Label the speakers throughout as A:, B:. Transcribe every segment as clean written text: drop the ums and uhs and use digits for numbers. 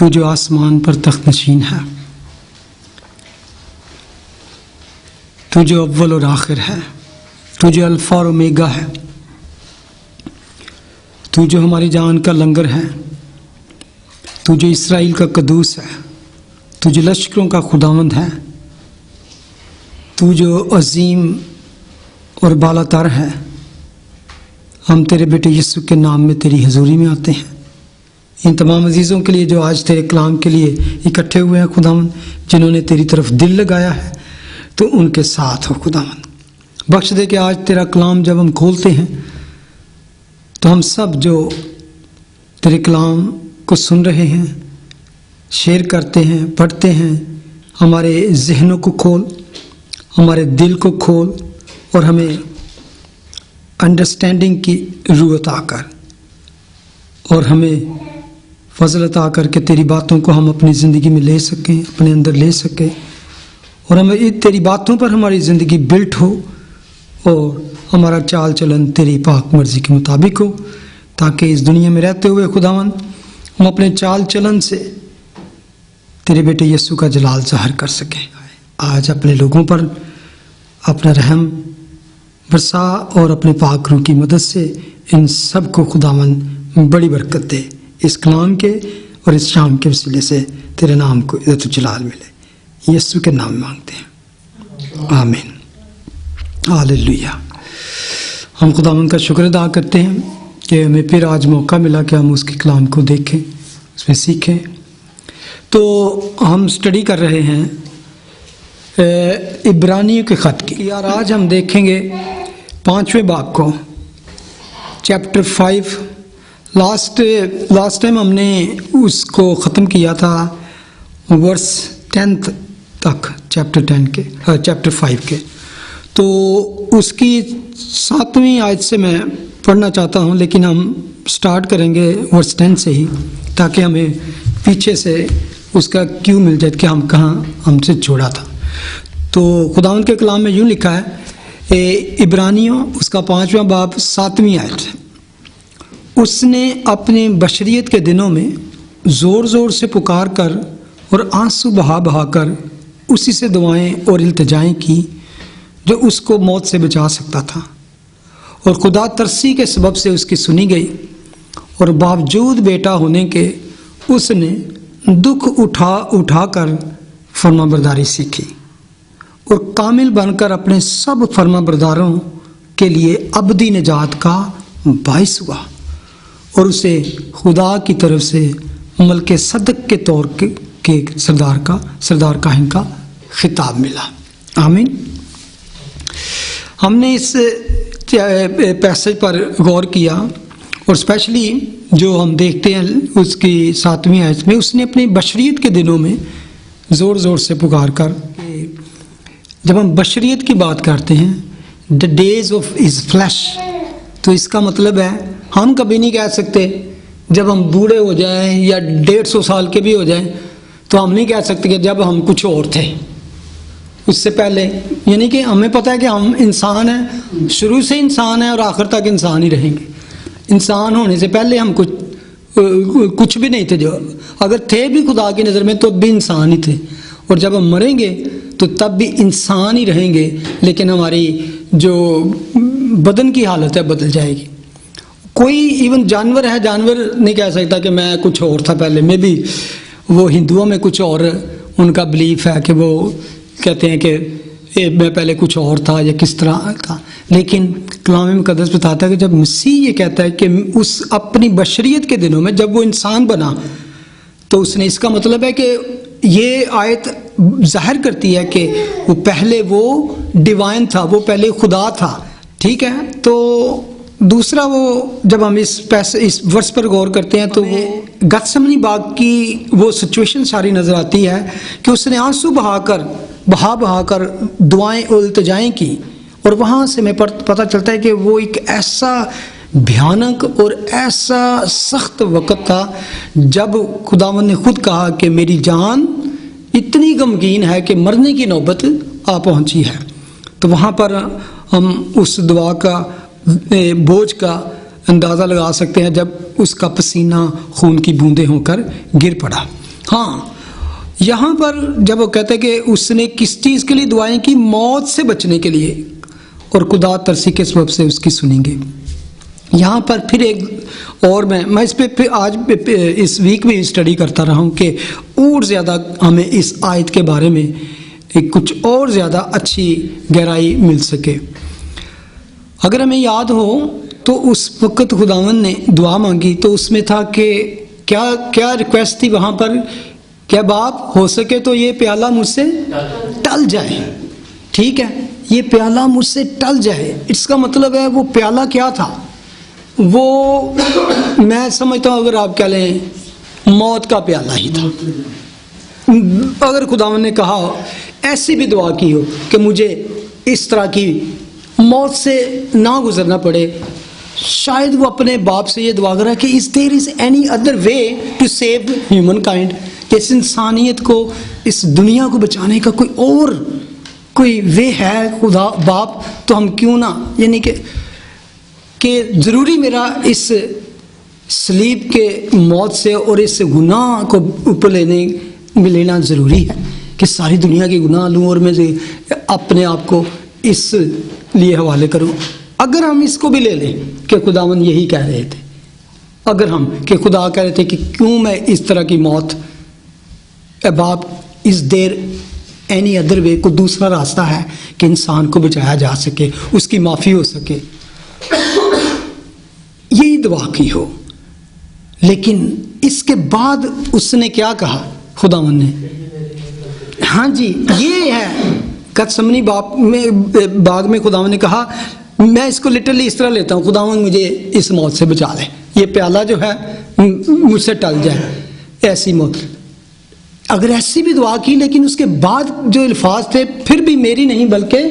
A: तू जो आसमान पर तख्त नशीन है, तू जो अव्वल और आखिर है, तू जो अल्फा और ओमेगा है, तू जो हमारी जान का लंगर है, तू जो इसराइल का कदूस है, तू जो लश्करों का खुदावंद है, तू जो अजीम और बालातर है। हम तेरे बेटे यीशु के नाम में तेरी हजूरी में आते हैं। इन तमाम अजीज़ों के लिए जो आज तेरे कलाम के लिए इकट्ठे हुए हैं खुदावंद, जिन्होंने तेरी तरफ दिल लगाया है, तो उनके साथ हो खुदावंद। बख्श दे कि आज तेरा कलाम जब हम खोलते हैं तो हम सब जो तेरे कलाम को सुन रहे हैं, शेयर करते हैं, पढ़ते हैं, हमारे जहनों को खोल, हमारे दिल को खोल और हमें अंडरस्टैंडिंग की रूह अता कर और हमें फजल अता करके तेरी बातों को हम अपनी ज़िंदगी में ले सकें, अपने अंदर ले सकें, और हमें तेरी बातों पर हमारी ज़िंदगी बिल्ट हो और हमारा चाल चलन तेरी पाक मर्ज़ी के मुताबिक हो, ताकि इस दुनिया में रहते हुए खुदावन हम अपने चाल चलन से तेरे बेटे यीशु का जलाल ज़ाहिर कर सकें। आज अपने लोगों पर अपना रहम बरसा और अपने पाक रूह की मदद से इन सब को खुदावन बड़ी बरकत दे। इस कलाम के और इस शाम के वसीले से तेरे नाम को इज़्ज़त व जलाल मिले। यीशु के नाम में मांगते हैं, आमीन, हालेलुया। हम खुदावन का शुक्र अदा करते हैं कि हमें फिर आज मौका मिला कि हम उसके कलाम को देखें, उसमें सीखें। तो हम स्टडी कर रहे हैं इब्रानियों के ख़त की। यार आज हम देखेंगे 5वें बाब को, चैप्टर 5। लास्ट टाइम हमने उसको ख़त्म किया था वर्स 10 तक, चैप्टर 5 के। तो उसकी 7वीं आयत से मैं पढ़ना चाहता हूँ, लेकिन हम स्टार्ट करेंगे वर्स 10 से ही, ताकि हमें पीछे से उसका क्यू मिल जाए कि हम कहाँ हमसे छोड़ा था। तो खुदावंद के कलाम में यूँ लिखा है, इब्रानियों उसका 5वां बाब 7वीं आयत, उसने अपने बशरियत के दिनों में ज़ोर ज़ोर से पुकार कर और आंसू बहा बहा कर उसी से दुआएं और इल्तिजाएं की जो उसको मौत से बचा सकता था, और खुदा तरसी के सबब से उसकी सुनी गई, और बावजूद बेटा होने के उसने दुख उठा कर फरमाबरदारी सीखी और कामिल बनकर अपने सब फरमाबरदारों के लिए अबदी निजात का बाइस हुआ, और उसे खुदा की तरफ से मलके सदक के तौर के सरदार काहिन का खिताब मिला। आमीन। हमने इस पैसेज पर गौर किया, और स्पेशली जो हम देखते हैं उसकी 7वीं आयत में, उसने अपनी बशरियत के दिनों में ज़ोर ज़ोर से पुकार कर। जब हम बशरियत की बात करते हैं, the days of is flash, तो इसका मतलब है हम कभी नहीं कह सकते जब हम बूढ़े हो जाएं या 150 साल के भी हो जाएं, तो हम नहीं कह सकते कि जब हम कुछ और थे उससे पहले। यानी कि हमें पता है कि हम इंसान हैं, शुरू से इंसान हैं और आखिर तक इंसान ही रहेंगे। इंसान होने से पहले हम कुछ भी नहीं थे, जो अगर थे भी खुदा की नज़र में तो भी इंसान ही थे, और जब हम मरेंगे तो तब भी इंसान ही रहेंगे, लेकिन हमारी जो बदन की हालत है बदल जाएगी। कोई इवन जानवर है, जानवर नहीं कह सकता कि मैं कुछ और था पहले। में भी वो हिंदुओं में कुछ और उनका बिलीफ है कि वो कहते हैं कि मैं पहले कुछ और था या किस तरह था, लेकिन कलाम मुकद्दस बताता है कि जब मसीह ये कहता है कि उस अपनी बशरियत के दिनों में जब वो इंसान बना, तो उसने, इसका मतलब है कि ये आयत जाहिर करती है कि वो पहले वो डिवाइन था, वो पहले खुदा था। ठीक है। तो दूसरा, वो जब हम इस वर्ष पर गौर करते हैं तो वो गत्समनी बाग की वो सिचुएशन सारी नज़र आती है कि उसने आंसू बहा कर दुआएं और इल्तिजाएं की, और वहाँ से हमें पता चलता है कि वो एक ऐसा भयानक और ऐसा सख्त वक़्त था जब खुदावंद ने खुद कहा कि मेरी जान इतनी गमगीन है कि मरने की नौबत आ पहुंची है। तो वहाँ पर हम उस दुआ का बोझ का अंदाज़ा लगा सकते हैं जब उसका पसीना खून की बूंदें होकर गिर पड़ा। हाँ, यहाँ पर जब वो कहते हैं कि उसने किस चीज़ के लिए दुआएं की, मौत से बचने के लिए, और खुदा तरसी के सबब से उसकी सुनेंगे। यहाँ पर फिर एक और मैं इस पे फिर आज इस वीक भी स्टडी करता रहा हूँ कि और ज़्यादा हमें इस आयत के बारे में कुछ और ज़्यादा अच्छी गहराई मिल सके। अगर हमें याद हो तो उस वक़्त खुदावन ने दुआ मांगी तो उसमें था कि क्या क्या रिक्वेस्ट थी वहाँ पर, क्या बाप हो सके तो ये प्याला मुझसे टल जाए। ठीक है, ये प्याला मुझसे टल जाए, इसका मतलब है वो प्याला क्या था, वो मैं समझता हूँ अगर आप कह लें मौत का प्याला ही था। अगर खुदावन ने कहा ऐसी भी दुआ की हो कि मुझे इस तरह की मौत से ना गुजरना पड़े, शायद वो अपने बाप से ये दुआ करा कि is there is any other way to save human kind, इस इंसानियत को, इस दुनिया को बचाने का कोई वे है खुदा बाप, तो हम क्यों ना, यानी कि ज़रूरी मेरा इस सलीब के मौत से और इस गुनाह को ऊपर लेना ज़रूरी है कि सारी दुनिया के गुनाह लूँ और मैं अपने आप को इस लिए हवाले करूँ। अगर हम इसको भी ले लें कि खुदावन यही कह रहे थे, अगर हम कि खुदा कह रहे थे कि क्यों मैं इस तरह की मौत, बाप is there any other way, को दूसरा रास्ता है कि इंसान को बचाया जा सके, उसकी माफ़ी हो सके, यही दुआ की हो। लेकिन इसके बाद उसने क्या कहा खुदावन ने, हाँ जी ये है गतसमनी बाग में खुदावन ने कहा, मैं इसको लिटरली इस तरह लेता हूँ, खुदावन मुझे इस मौत से बचा ले, ये प्याला जो है मुझसे टल जाए, ऐसी मौत। अगर ऐसी भी दुआ की, लेकिन उसके बाद जो अल्फाज थे, फिर भी मेरी नहीं बल्कि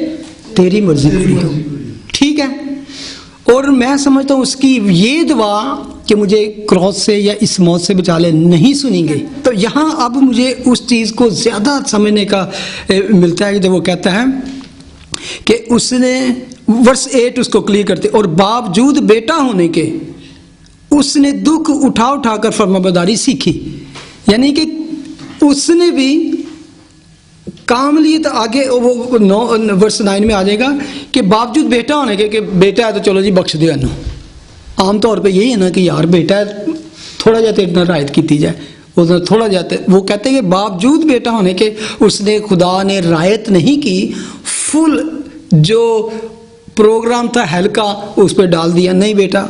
A: तेरी मर्जी पूरी हो। ठीक है, और मैं समझता हूँ उसकी ये दुआ कि मुझे क्रॉस से या इस मौत से बचा ले नहीं सुनी गई। तो यहाँ अब मुझे उस चीज़ को ज़्यादा समझने का मिलता है जब वो कहता है कि उसने वर्स 8 उसको क्लियर करते, और बावजूद बेटा होने के उसने दुख उठा कर फरमाबरदारी सीखी। यानी कि उसने भी काम लिए, तो आगे वो वर्स 9 में आ जाएगा कि बावजूद बेटा होने के, कि बेटा है तो चलो जी बख्श दिया ना। आमतौर पे यही है ना कि यार बेटा है थोड़ा जाते इतना रायत की जाए, उधर थोड़ा जाते, वो कहते हैं कि बावजूद बेटा होने के उसने खुदा ने रायत नहीं की, फुल जो प्रोग्राम था हल्का उस पर डाल दिया, नहीं बेटा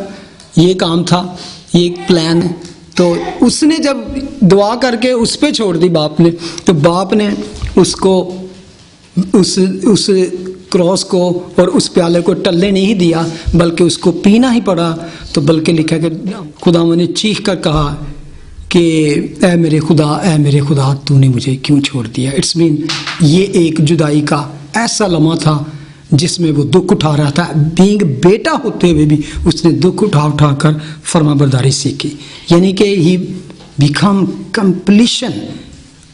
A: ये काम था, ये प्लान है। तो उसने जब दुआ करके उस पर छोड़ दी बाप ने, तो बाप ने उसको उस क्रॉस को और उस प्याले को टलने नहीं दिया, बल्कि उसको पीना ही पड़ा। तो बल्कि लिखा कि खुदा ने चीख कर कहा कि ऐ मेरे खुदा तूने मुझे क्यों छोड़ दिया। इट्स मीन ये एक जुदाई का ऐसा लम्हा था जिसमें वो दुख उठा रहा था, बीइंग बेटा होते हुए भी उसने दुख उठा कर फरमाबरदारी सीखी। यानी कि ही बिकम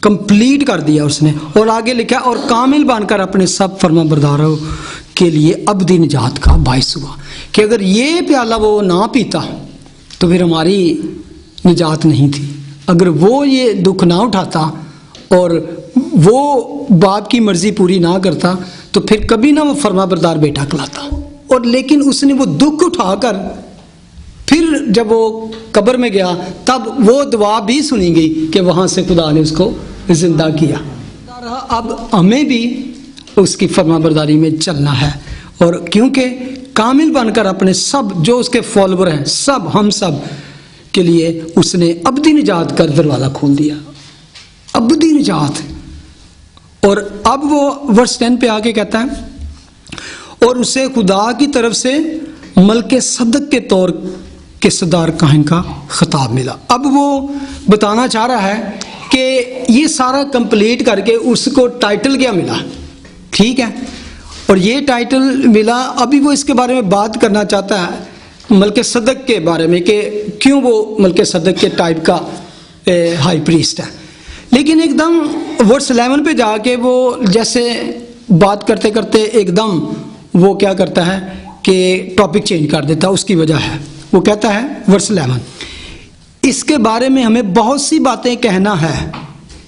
A: कंप्लीट कर दिया उसने। और आगे लिखा, और कामिल बनकर अपने सब फरमाबरदारों के लिए अबदी निजात का बाइस हुआ। कि अगर ये प्याला वो ना पीता तो फिर हमारी निजात नहीं थी। अगर वो ये दुख ना उठाता और वो बाप की मर्जी पूरी ना करता तो फिर कभी ना वो फरमाबरदार बेटा कहलाता। और लेकिन उसने वो दुख उठाकर फिर जब वो कब्र में गया तब वो दुआ भी सुनी गई कि वहाँ से खुदा ने उसको जिंदा किया। अब हमें भी उसकी फरमाबरदारी में चलना है, और क्योंकि कामिल बनकर अपने सब जो उसके फॉलोवर हैं, सब हम सब के लिए उसने अबदी निजात का दरवाज़ा खोल दिया, अबदी निजात। और अब वो वर्स 10 पे आके कहता है, और उसे खुदा की तरफ से मलके सदक के तौर के सदार काहिन का खिताब मिला। अब वो बताना चाह रहा है कि ये सारा कंप्लीट करके उसको टाइटल क्या मिला, ठीक है, और ये टाइटल मिला। अभी वो इसके बारे में बात करना चाहता है मलके सदक के बारे में कि क्यों वो मलके सदक के टाइप का हाई प्रीस्ट है। लेकिन एकदम वर्स 11 पे जाके वो जैसे बात करते करते एकदम वो क्या करता है कि टॉपिक चेंज कर देता है। उसकी वजह है, वो कहता है वर्स 11, इसके बारे में हमें बहुत सी बातें कहना है।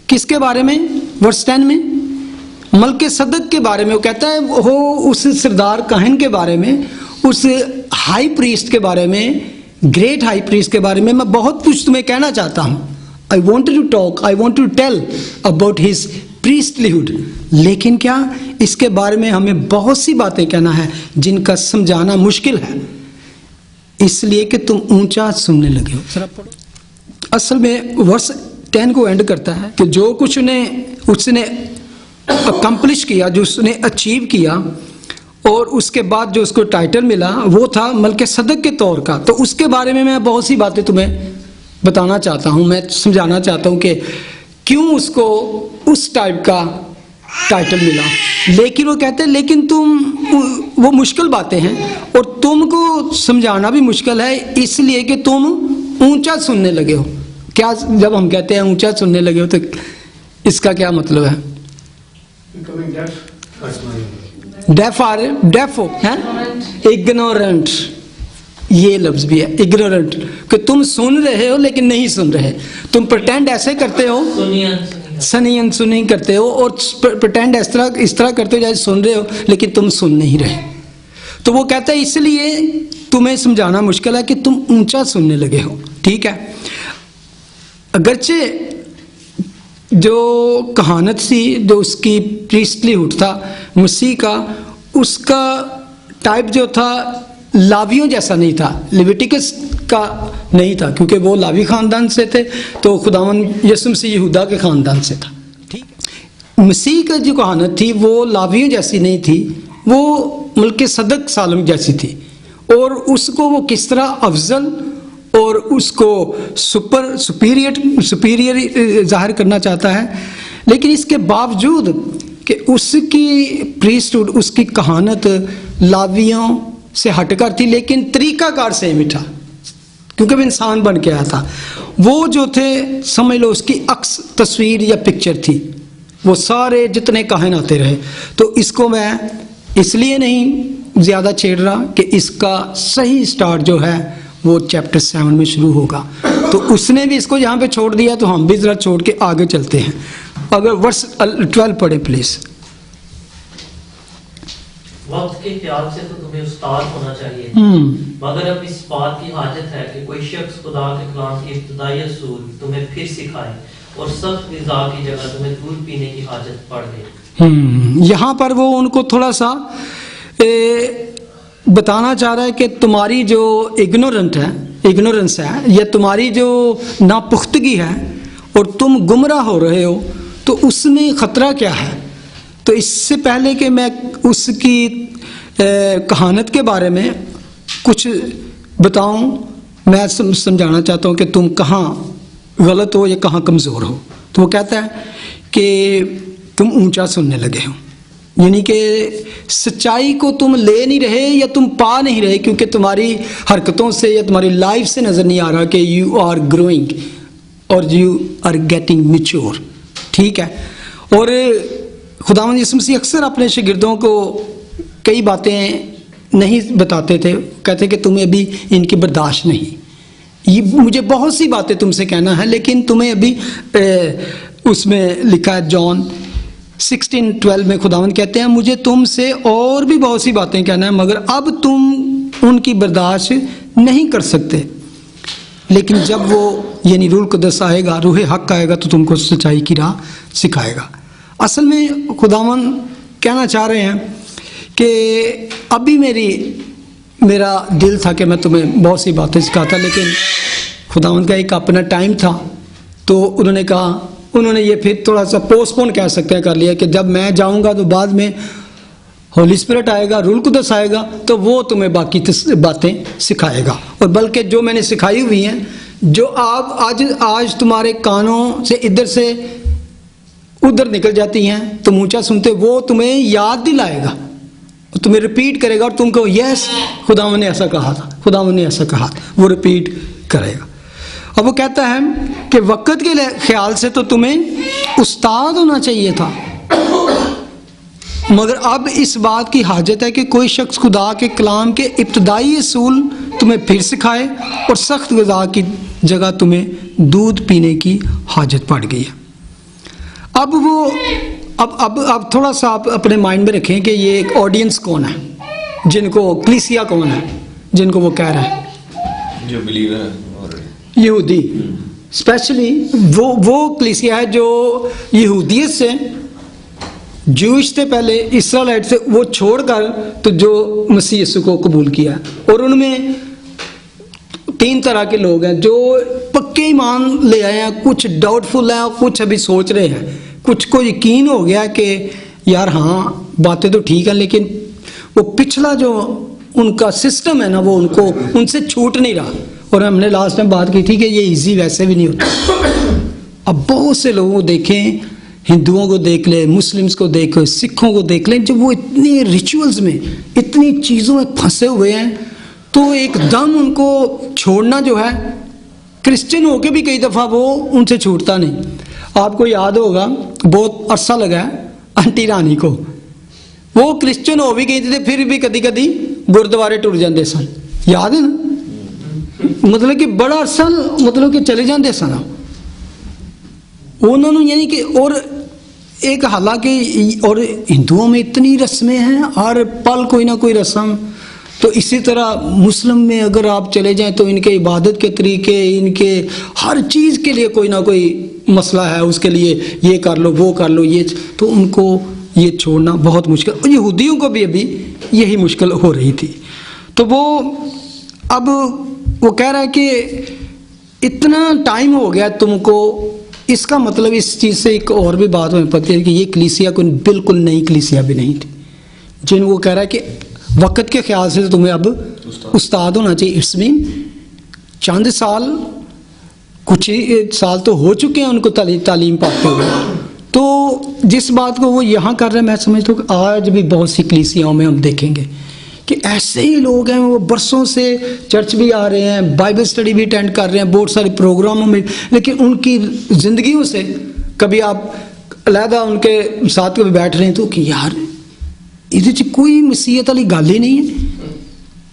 A: किसके बारे में? वर्स 10 में मलके सदक के बारे में वो कहता है, वो उस सरदार काहिन के बारे में, उस हाई प्रीस्ट के बारे में, ग्रेट हाई प्रीस्ट के बारे में मैं बहुत कुछ तुम्हें कहना चाहता हूँ। I want to talk, I want to tell about his priesthood. लेकिन क्या इसके बारे में हमें बहुत सी बातें कहना है जिनका समझाना मुश्किल है, इसलिए कि तुम ऊंचा सुनने लगे हो। जरा पढ़ो। असल में वर्स 10 को एंड करता है कि जो कुछ उसने अकम्प्लिश किया, जो उसने अचीव किया, और उसके बाद जो उसको टाइटल मिला वो था मलके सदक के तौर का। तो उसके बारे में मैं बहुत सी बातें तुम्हें बताना चाहता हूँ, मैं समझाना चाहता हूँ कि क्यों उसको उस टाइप का टाइटल मिला। लेकिन वो कहते हैं लेकिन वो मुश्किल बातें हैं और तुमको समझाना भी मुश्किल है, इसलिए कि तुम ऊंचा सुनने लगे हो। क्या जब हम कहते हैं ऊंचा सुनने लगे हो तो इसका क्या मतलब है? डेफ है, इग्नोरेंट, ये लफ्ज भी है इग्नोरेंट, कि तुम सुन रहे हो लेकिन नहीं सुन रहे। तुम प्रटेंड ऐसे करते हो, सनी अनसुनी करते हो, और प्रटेंड इस तरह करते हो जैसे सुन रहे हो लेकिन तुम सुन नहीं रहे। तो वो कहता है इसलिए तुम्हें समझाना मुश्किल है कि तुम ऊंचा सुनने लगे हो। ठीक है, अगरचे जो कहानत थी, जो उसकी प्रीस्टलीहुड था मसीह का, उसका टाइप जो था लावियों जैसा नहीं था, लेविटिकस का नहीं था, क्योंकि वो लावी खानदान से थे, तो खुदावंद यीशु मसीह यहूदा के खानदान से था। ठीक है, मसीह का जो कहानत थी वो लावियों जैसी नहीं थी, वो मलके सदक सालम जैसी थी, और उसको वो किस तरह अफजल और उसको सुपीरियर जाहिर करना चाहता है। लेकिन इसके बावजूद कि उसकी प्रीस्टहुड, उसकी कहानत लावियों से हटकर थी, लेकिन तरीकाकार सेम ही था, क्योंकि वो इंसान बन के आया था। वो जो थे समझ लो उसकी अक्स तस्वीर या पिक्चर थी, वो सारे जितने काहिन आते रहे। तो इसको मैं इसलिए नहीं ज़्यादा छेड़ रहा कि इसका सही स्टार्ट जो है वो चैप्टर 7 में शुरू होगा। तो उसने भी इसको यहाँ पे छोड़ दिया, तो हम भी ज़रा छोड़ के आगे चलते हैं। अगर वर्स 12 पढ़े प्लीज़।
B: वक्त के ख्याल से तो तुम्हें उस्ताद होना चाहिए, मगर अब इस बात की हाजत है कि कोई शख्स खुदा के कलाम की इब्तदाई असूल तुम्हें फिर सिखाए और सख्त ग़िज़ा की जगह तुम्हें दूध पीने की हाजत पड़ गई।
A: यहाँ पर वो उनको थोड़ा सा बताना चाह रहा है कि तुम्हारी जो इग्नोरेंस है, या तुम्हारी जो नापुख्तगी है और तुम गुमराह हो रहे हो, तो उसमें ख़तरा क्या है। तो इससे पहले कि मैं उसकी कहानत के बारे में कुछ बताऊं, मैं समझाना चाहता हूं कि तुम कहाँ गलत हो या कहाँ कमज़ोर हो। तो वो कहता है कि तुम ऊंचा सुनने लगे हो, यानी कि सच्चाई को तुम ले नहीं रहे या तुम पा नहीं रहे, क्योंकि तुम्हारी हरकतों से या तुम्हारी लाइफ से नज़र नहीं आ रहा कि यू आर ग्रोइंग और यू आर गेटिंग मैच्योर। ठीक है, और खुदावंद यीशु मसीह अक्सर अपने शागिर्दों को कई बातें नहीं बताते थे, कहते कि तुम्हें अभी इनकी बर्दाश्त नहीं, ये मुझे बहुत सी बातें तुमसे कहना है, लेकिन तुम्हें अभी उसमें लिखा है जॉन 16:12 में खुदावंद कहते हैं मुझे तुमसे और भी बहुत सी बातें कहना है, मगर अब तुम उनकी बर्दाश्त नहीं कर सकते। लेकिन जब वो यानी रूह कुद्दस आएगा, रूह हक आएगा, तो तुमको सच्चाई की राह सिखाएगा। असल में खुदावंद कहना चाह रहे हैं कि अभी मेरा दिल था कि मैं तुम्हें बहुत सी बातें सिखाता, लेकिन खुदावंद का एक अपना टाइम था, तो उन्होंने ये फिर थोड़ा सा पोस्टपोन कह सकते हैं कर लिया कि जब मैं जाऊंगा तो बाद में होली स्पिरिट आएगा, रूह कुद्दस आएगा, तो वो तुम्हें बाकी बातें सिखाएगा। और बल्कि जो मैंने सिखाई हुई हैं, जो आप आज तुम्हारे कानों से इधर से उधर निकल जाती हैं, तुम ऊंचा सुनते, वो तुम्हें याद दिलाएगा, तुम्हें रिपीट करेगा, और तुमको यस खुदावंद ने ऐसा कहा था, खुदावंद ने ऐसा कहा था, वो रिपीट करेगा। अब वो कहता है कि वक्त के ख्याल से तो तुम्हें उस्ताद होना चाहिए था, मगर अब इस बात की हाजत है कि कोई शख्स खुदा के कलाम के इब्तदाई असूल तुम्हें फिर सिखाए और सख्त ग़िज़ा की जगह तुम्हें दूध पीने की हाजत पड़ गई है। अब वो अब थोड़ा सा आप अपने माइंड में रखें कि ये एक ऑडियंस कौन है, जिनको क्लीसिया कौन है, जिनको वो कह रहा है,
C: जो बिलीवर है और
A: यहूदी। स्पेशली वो क्लीसिया है जो यहूदियत से, जूश से पहले, इसराइलाइट से, वो छोड़कर तो जो मसीह यीशु को कबूल किया है। और उनमें 3 तरह के लोग हैं जो पक्के ईमान ले आए हैं, कुछ डाउटफुल हैं, कुछ अभी सोच रहे हैं, कुछ को यकीन हो गया कि यार हाँ बातें तो ठीक है, लेकिन वो पिछला जो उनका सिस्टम है ना, वो उनसे छूट नहीं रहा। और हमने लास्ट में बात की थी कि ये इजी वैसे भी नहीं होता। अब बहुत से लोगों को देखें, हिंदुओं को देख ले, मुस्लिम्स को देख ले, सिखों को देख ले, जब वो इतनी रिचुअल्स में, इतनी चीज़ों में फंसे हुए हैं, तो एकदम उनको छोड़ना जो है, क्रिश्चियन होके भी कई दफ़ा वो उनसे छूटता नहीं। आपको याद होगा बहुत अरसा लगा है आंटी रानी को, वो क्रिश्चियन हो भी गई थी, फिर भी कदी कदी गुरुद्वारे टुर जाते सन, याद है ना, मतलब कि बड़ा अरसा मतलब कि चले जाते सन उन्होंने, यानी कि और एक हालांकि और हिंदुओं में इतनी रस्में हैं, हर पल कोई ना कोई रस्म। तो इसी तरह मुस्लिम में अगर आप चले जाएं तो इनके इबादत के तरीके, इनके हर चीज़ के लिए कोई ना कोई मसला है, उसके लिए ये कर लो वो कर लो, ये तो उनको ये छोड़ना बहुत मुश्किल। और यहूदियों को भी अभी यही मुश्किल हो रही थी। तो वो अब वो कह रहा है कि इतना टाइम हो गया तुमको, इसका मतलब इस चीज़ से एक और भी बात हमें पता है कि ये कलीसिया कोई बिल्कुल नई कलीसिया भी नहीं थी, जिनको कह रहा है कि वक्त के ख्याल से तुम्हें अब उस्ताद होना चाहिए। इट्स मीन चंद साल, कुछ साल तो हो चुके हैं उनको तालीम पाते हुए। तो जिस बात को वो यहाँ कर रहे हैं, मैं समझता हूँ कि आज भी बहुत सी कलीसियाओं में हम देखेंगे कि ऐसे ही लोग हैं, वो बरसों से चर्च भी आ रहे हैं, बाइबल स्टडी भी अटेंड कर रहे हैं, बहुत सारे प्रोग्रामों में, लेकिन उनकी ज़िंदगियों से कभी आप अलहदा उनके साथ कभी बैठ रहे हैं तो कि यार इधर कोई मसीहत वाली गल ही नहीं है।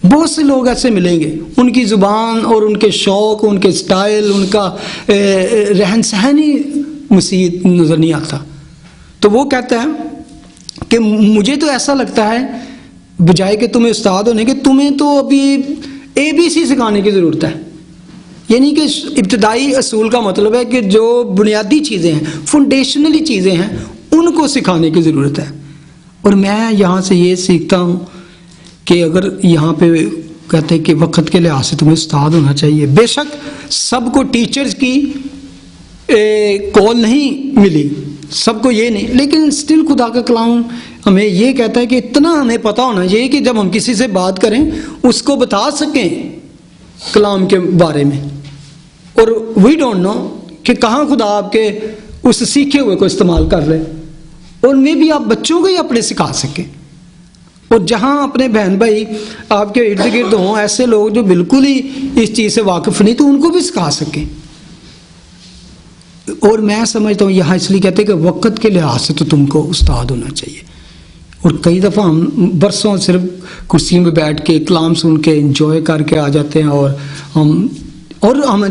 A: बहुत से लोग ऐसे मिलेंगे, उनकी ज़ुबान और उनके शौक़, उनके स्टाइल, उनका रहन सहन ही मसीहत नज़र नहीं आता। तो वो कहता है कि मुझे तो ऐसा लगता है बजाय कि तुम्हें उस्ताद होने के, तुम्हें तो अभी ABC सिखाने की ज़रूरत है। यानी कि इब्तदाई असूल का मतलब है कि जो बुनियादी चीज़ें हैं, फाउंडेशनली चीज़ें हैं, उनको सिखाने की ज़रूरत है। और मैं यहाँ से ये सीखता हूँ कि अगर यहाँ पे कहते हैं कि वक्त के लिहाज से तुम्हें उस्ताद होना चाहिए, बेशक सबको टीचर्स की कॉल नहीं मिली, सबको ये नहीं, लेकिन स्टिल खुदा का कलाम हमें ये कहता है कि इतना हमें पता होना चाहिए कि जब हम किसी से बात करें उसको बता सकें कलाम के बारे में। और वी डोंट नो कि कहाँ खुदा आपके उस सीखे हुए को इस्तेमाल कर रहे, और मैं भी आप बच्चों को ही अपने सिखा सकें। और जहाँ अपने बहन भाई आपके इर्द गिर्द हों ऐसे लोग जो बिल्कुल ही इस चीज़ से वाकिफ़ नहीं, तो उनको भी सिखा सकें। और मैं समझता हूँ यहाँ इसलिए कहते हैं कि वक्त के लिहाज से तो तुमको उस्ताद होना चाहिए। और कई दफ़ा हम बरसों सिर्फ कुर्सी में बैठ के कलाम सुन के इंजॉय करके आ जाते हैं, और हम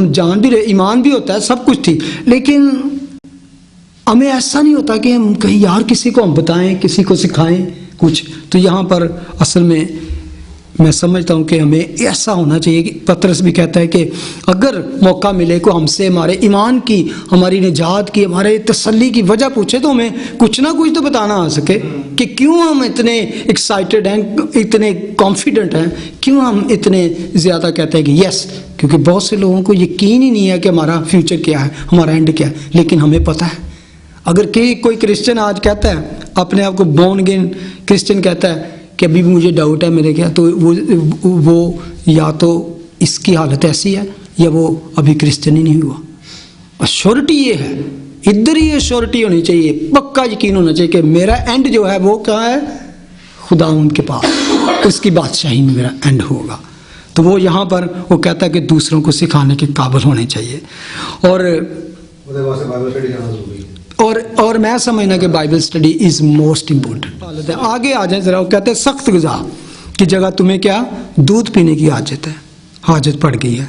A: जान भी रहे, ईमान भी होता है, सब कुछ ठीक, लेकिन हमें ऐसा नहीं होता कि हम कहीं यार किसी को हम बताएं, किसी को सिखाएं कुछ। तो यहाँ पर असल में मैं समझता हूँ कि हमें ऐसा होना चाहिए कि पतरस भी कहता है कि अगर मौका मिले को हमसे हमारे ईमान की, हमारी निजात की, हमारे तसल्ली की वजह पूछे तो हमें कुछ ना कुछ तो बताना आ सके कि क्यों हम इतने एक्साइटेड हैं, इतने कॉन्फिडेंट हैं, क्यों हम इतने ज़्यादा कहते हैं कि यस। क्योंकि बहुत से लोगों को यकीन ही नहीं है कि हमारा फ्यूचर क्या है, हमारा एंड क्या है, लेकिन हमें पता है। अगर कोई क्रिश्चियन आज कहता है, अपने आप को बोर्न अगेन क्रिश्चियन कहता है कि अभी भी मुझे डाउट है मेरे क्या, तो वो या तो इसकी हालत ऐसी है या वो अभी क्रिश्चियन ही नहीं हुआ। अश्योरिटी ये है, इधर ही अश्योरिटी होनी चाहिए, पक्का यकीन होना चाहिए कि मेरा एंड जो है वो क्या है, खुदा उनके पास, उसकी बादशाही में मेरा एंड होगा। तो वो यहाँ पर वो कहता है कि दूसरों को सिखाने के काबिल होने चाहिए। और मैं समझना कि Bible study is most important. आगे आ जाए ज़रा, वो कहते हैं सख्त गुज़ा की जगह तुम्हें क्या दूध पीने की हाजत पड़ गई है।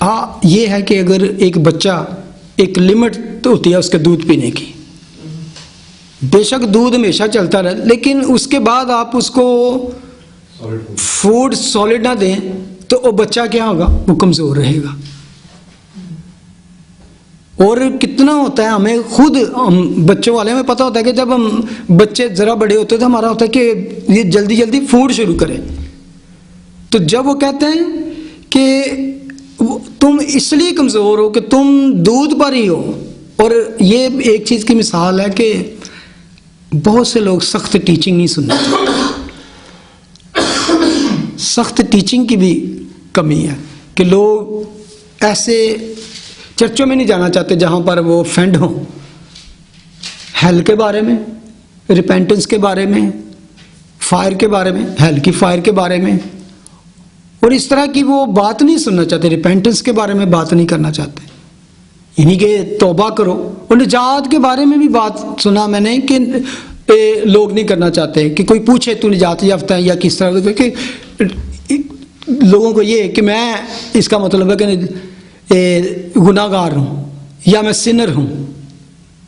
A: हाँ, ये है कि अगर एक बच्चा, एक लिमिट तो होती है उसके दूध पीने की, बेशक दूध हमेशा चलता रहे, लेकिन उसके बाद आप उसको फूड सॉलिड ना दें तो वो बच्चा क्या होगा, वो कमज़ोर रहेगा। और कितना होता है, हमें खुद, हम बच्चों वाले में पता होता है कि जब हम बच्चे ज़रा बड़े होते हैं तो हमारा होता है कि ये जल्दी जल्दी फूड शुरू करें। तो जब वो कहते हैं कि तुम इसलिए कमज़ोर हो कि तुम दूध पर ही हो, और ये एक चीज़ की मिसाल है कि बहुत से लोग सख्त टीचिंग नहीं सुनते, सख्त टीचिंग की भी कमी है कि लोग ऐसे चर्चों में नहीं जाना चाहते जहाँ पर वो ऑफेंड हों, हेल के बारे में, रिपेंटेंस के बारे में, फायर के बारे में, हेल की फायर के बारे में, और इस तरह की वो बात नहीं सुनना चाहते, रिपेंटेंस के बारे में बात नहीं करना चाहते, इन्हीं के तौबा करो। और निजात के बारे में भी बात सुना मैंने कि लोग नहीं करना चाहते कि कोई पूछे तू निजात याफ्ता है या किस तरह, कि लोगों को ये कि मैं, इसका मतलब है कि गुनाहगार हूँ या मैं सिनर हूँ,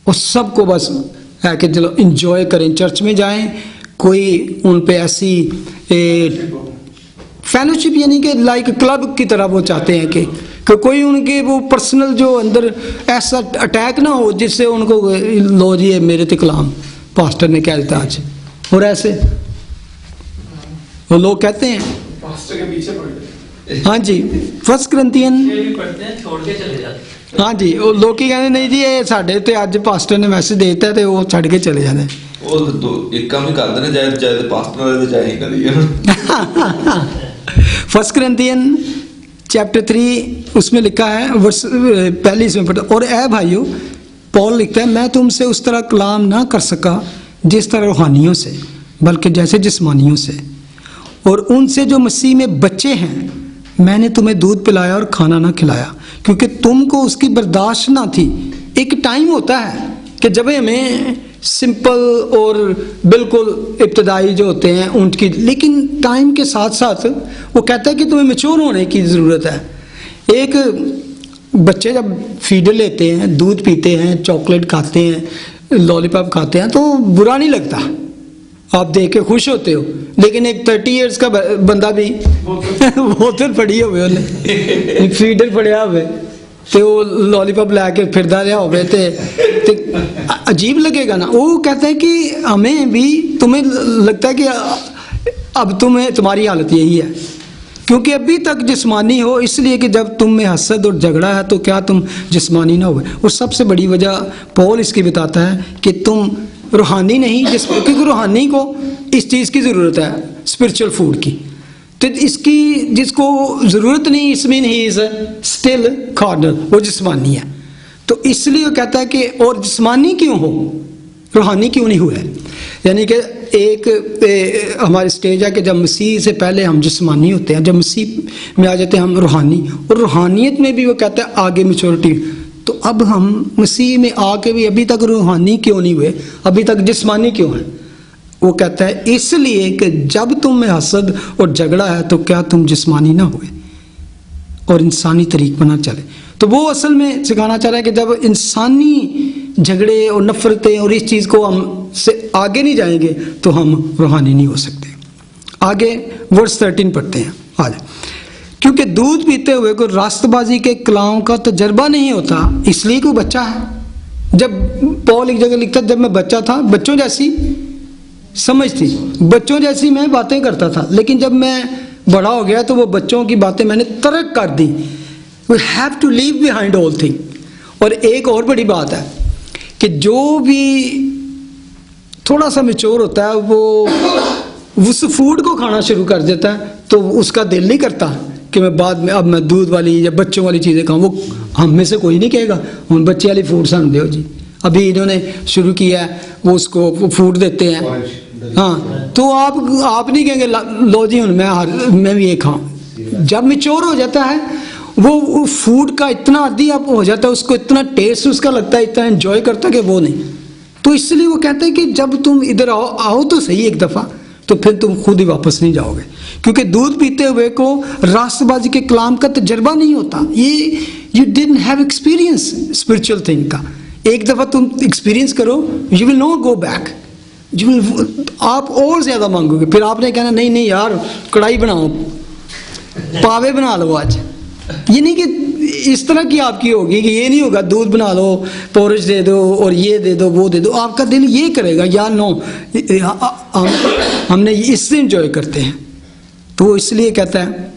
A: और सबको बस है कि चलो इंजॉय करें, चर्च में जाएं, कोई उन पे ऐसी फेलोशिप यानी कि लाइक क्लब की तरह वो चाहते हैं कि कोई उनके वो पर्सनल जो अंदर ऐसा अटैक ना हो जिससे उनको लो जी मेरे ते कलाम पास्टर ने कह दिया आज, और ऐसे वो लोग कहते हैं
D: पास्टर के पीछे पड़ गए।
A: हाँ जी, फर्स्ट करंथियन
B: पढ़ते हैं, छोड़ के चले जाते हैं।
A: हाँ जी, वो लोग की कहते नहीं जी ये साढ़े ते अज पास्टर ने मैसेज दे दिता तो वो छड़ के चले जाते।
C: वो तो एक काम ही करते हैं, चाहे पास्टर वाले तो चाहे करिए।
A: फर्स्ट करंथियन चैप्टर 3 उसमें लिखा है, वर्ष पहले इसमें पढ़ा, और ऐ भाइयों, पौल लिखता है, मैं तुमसे उस तरह कलाम ना कर सका जिस तरह रूहानियों से, बल्कि जैसे जिस्मानियों से, और उनसे जो मसीह में बच्चे हैं मैंने तुम्हें दूध पिलाया और खाना ना खिलाया, क्योंकि तुमको उसकी बर्दाश्त ना थी। एक टाइम होता है कि जब हमें सिंपल और बिल्कुल इब्तदाई जो होते हैं उनकी, लेकिन टाइम के साथ साथ वो कहता है कि तुम्हें मैच्योर होने की ज़रूरत है। एक बच्चे जब फीडर लेते हैं, दूध पीते हैं, चॉकलेट खाते हैं, लॉलीपॉप खाते हैं तो बुरा नहीं लगता, आप देख के खुश होते हो, लेकिन एक 30 इयर्स का बंदा भी बोतल पड़ी हुए उन्हें फीडर पड़िया हुए तो वो लॉलीपॉप लैके फिरदा रहा हो तो अजीब लगेगा ना। वो कहते हैं कि हमें भी, तुम्हें लगता है कि अब तुम्हारी हालत यही है क्योंकि अभी तक जिस्मानी हो, इसलिए कि जब तुम में हसद और झगड़ा है तो क्या तुम जिस्मानी ना हो। और सबसे बड़ी वजह पौल इसकी बताता है कि तुम रूहानी नहीं, क्योंकि रूहानी को इस चीज़ की ज़रूरत है, स्पिरिचुअल फूड की, तो इसकी जिसको ज़रूरत नहीं, इसमें नहीं इज़ स्टिल कार्नल, वो जिस्मानी है। तो इसलिए वो कहता है कि और जिस्मानी क्यों हो, रूहानी क्यों नहीं हुआ है। यानी कि एक हमारी स्टेज है कि जब मसीह से पहले हम जिस्मानी होते हैं, जब मसीह में आ जाते हैं हम रूहानी, और रूहानियत में भी वो कहता है आगे मैच्योरिटी। तो अब हम मसीह में आके भी अभी तक रूहानी क्यों नहीं हुए, अभी तक जिस्मानी क्यों है। वो कहता है इसलिए कि जब तुम में हसद और झगड़ा है तो क्या तुम जिस्मानी ना हुए और इंसानी तरीक पर ना चले। तो वो असल में सिखाना चाह रहा है कि जब इंसानी झगड़े और नफरतें और इस चीज़ को हम से आगे नहीं जाएंगे तो हम रूहानी नहीं हो सकते। आगे वर्स 13 पढ़ते हैं आज। क्योंकि दूध पीते हुए कोई रास्तबाजी के कलाम का तजर्बा नहीं होता, इसलिए कोई बच्चा है। जब पौल एक जगह लिखता, जब मैं बच्चा था बच्चों जैसी समझ थी, बच्चों जैसी मैं बातें करता था, लेकिन जब मैं बड़ा हो गया तो वो बच्चों की बातें मैंने तर्क कर दी। We have to leave behind all thing. और एक और बड़ी बात है कि जो भी थोड़ा सा मैच्योर होता है वो उस फूड को खाना शुरू कर देता है, तो उसका दिल नहीं करता कि मैं बाद में अब मैं दूध वाली या बच्चों वाली चीज़ें खाऊं। वो हम में से कोई नहीं कहेगा हम बच्चे वाली फूड सानू दो जी। अभी इन्होंने शुरू किया है, वो उसको फूड देते हैं, हाँ, तो आप नहीं कहेंगे लो जी मैं भी ये खाऊं। जब मैच्योर हो जाता है वो फूड का इतना आदी आप हो जाता है, उसको इतना टेस्ट उसका लगता है, इतना एंजॉय करता है कि वो नहीं। तो इसलिए वो कहते हैं कि जब तुम इधर आओ तो सही एक दफ़ा, तो फिर तुम खुद ही वापस नहीं जाओगे, क्योंकि दूध पीते हुए को रास्तबाजी के कलाम का तजर्बा नहीं होता। ये you didn't have experience spiritual thing का। एक दफ़ा तुम एक्सपीरियंस करो, you will not go back, you will, आप और ज़्यादा मांगोगे। फिर आपने कहना नहीं नहीं यार कढ़ाई बनाओ, पावे बना लो आज। ये नहीं कि इस तरह की आपकी होगी कि ये नहीं होगा दूध बना लो, पोरिज दे दो और ये दे दो वो दे दो। आपका दिल ये करेगा या नो, हमने इससे इंजॉय करते हैं। तो वो इसलिए कहता है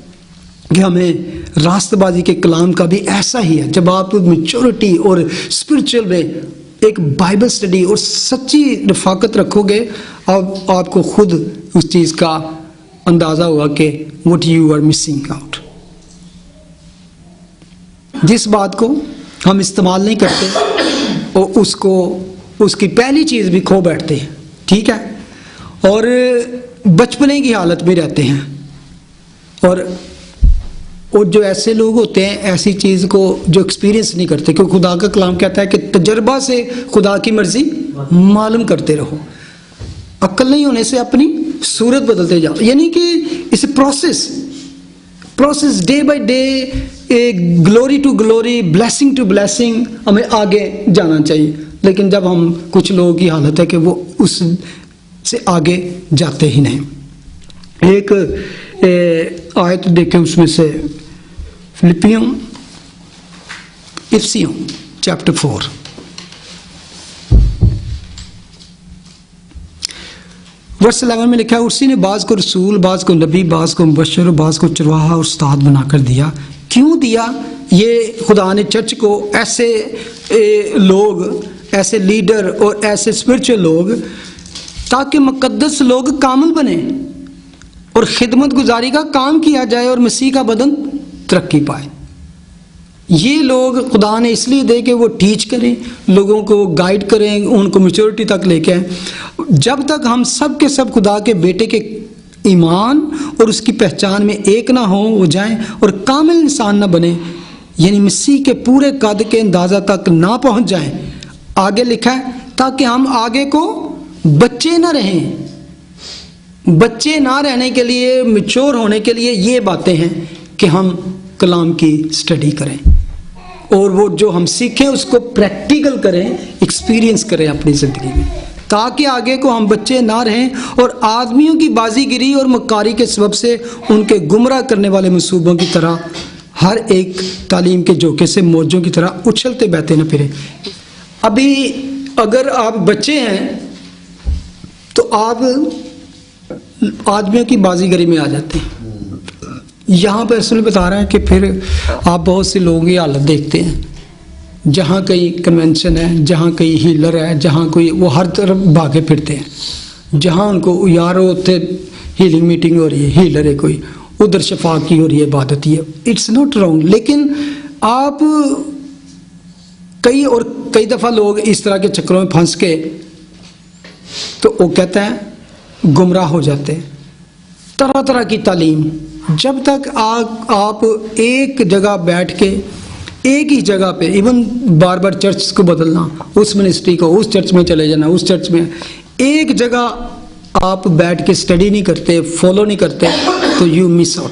A: कि हमें रास्तबाजी के कलाम का भी ऐसा ही है। जब आप मैच्योरिटी और स्पिरिचुअल में एक बाइबल स्टडी और सच्ची रफाकत रखोगे, अब आपको खुद उस चीज़ का अंदाज़ा होगा कि what you are missing out. जिस बात को हम इस्तेमाल नहीं करते और उसकी पहली चीज़ भी खो बैठते हैं, ठीक है, और बचपने की हालत में रहते हैं। और जो ऐसे लोग होते हैं ऐसी चीज़ को जो एक्सपीरियंस नहीं करते, क्योंकि खुदा का कलाम कहता है कि तजर्बा से खुदा की मर्जी मालूम करते रहो। अक्ल नहीं होने से अपनी सूरत बदलते जाओ, यानी कि इस process day by day, glory to glory, blessing to blessing हमें आगे जाना चाहिए। लेकिन जब हम कुछ लोगों की हालत है कि वो उस से आगे जाते ही नहीं। एक आयत देखें उसमें से, इफिसियों चैप्टर 4 वर्ष 11 में लिखा है, उसी ने बाज को रसूल, बाज को नबी, बाज को मुबश्शिर, बाज को चरवाहा और उस्ताद बनाकर दिया। क्यों दिया? ये खुदा ने चर्च को ऐसे लोग, ऐसे लीडर और ऐसे स्पिरिचुअल लोग, ताकि मुकद्दस लोग कामिल बने और खिदमत गुजारी का काम किया जाए और मसीह का बदन तरक्की पाए। ये लोग खुदा ने इसलिए दे कि वो टीच करें, लोगों को गाइड करें, उनको मैच्योरिटी तक लेके आए। जब तक हम सब के सब खुदा के बेटे के ईमान और उसकी पहचान में एक ना हो जाएं और कामिल इंसान ना बने, यानी मसीह के पूरे कद के अंदाज़ा तक ना पहुंच जाएं। आगे लिखा है ताकि हम आगे को बच्चे ना रहें। बच्चे ना रहने के लिए, मैच्योर होने के लिए ये बातें हैं कि हम कलाम की स्टडी करें और वो जो हम सीखें उसको प्रैक्टिकल करें, एक्सपीरियंस करें अपनी ज़िंदगी में, ताकि आगे को हम बच्चे ना रहें और आदमियों की बाजीगिरी और मक्कारी के सबब से उनके गुमराह करने वाले मंसूबों की तरह हर एक तालीम के झोंके से मौजों की तरह उछलते बहते न फिरें। अभी अगर आप बच्चे हैं तो आप आदमियों की बाजीगरी में आ जाते हैं। यहाँ पर रसूल बता रहा है कि फिर आप बहुत से लोगों की हालत देखते हैं, जहाँ कहीं कन्वेंशन है, जहाँ कहीं हीलर है, जहाँ कोई, वो हर तरफ भागे फिरते हैं। जहाँ उनको यार होते हीलिंग मीटिंग हो रही है, हीलर है कोई, उधर शफा की हो रही है, इबादत ही है। इट्स नॉट रॉन्ग, लेकिन आप कई दफ़ा लोग इस तरह के चक्रों में फंस के, तो वो कहते हैं गुमराह हो जाते हैं। तरह तरह की तालीम, जब तक आप एक जगह बैठ के एक ही जगह पे, इवन बार बार चर्च को बदलना, उस मिनिस्ट्री को, उस चर्च में चले जाना, उस चर्च में, एक जगह आप बैठ के स्टडी नहीं करते, फॉलो नहीं करते, तो यू मिस आउट।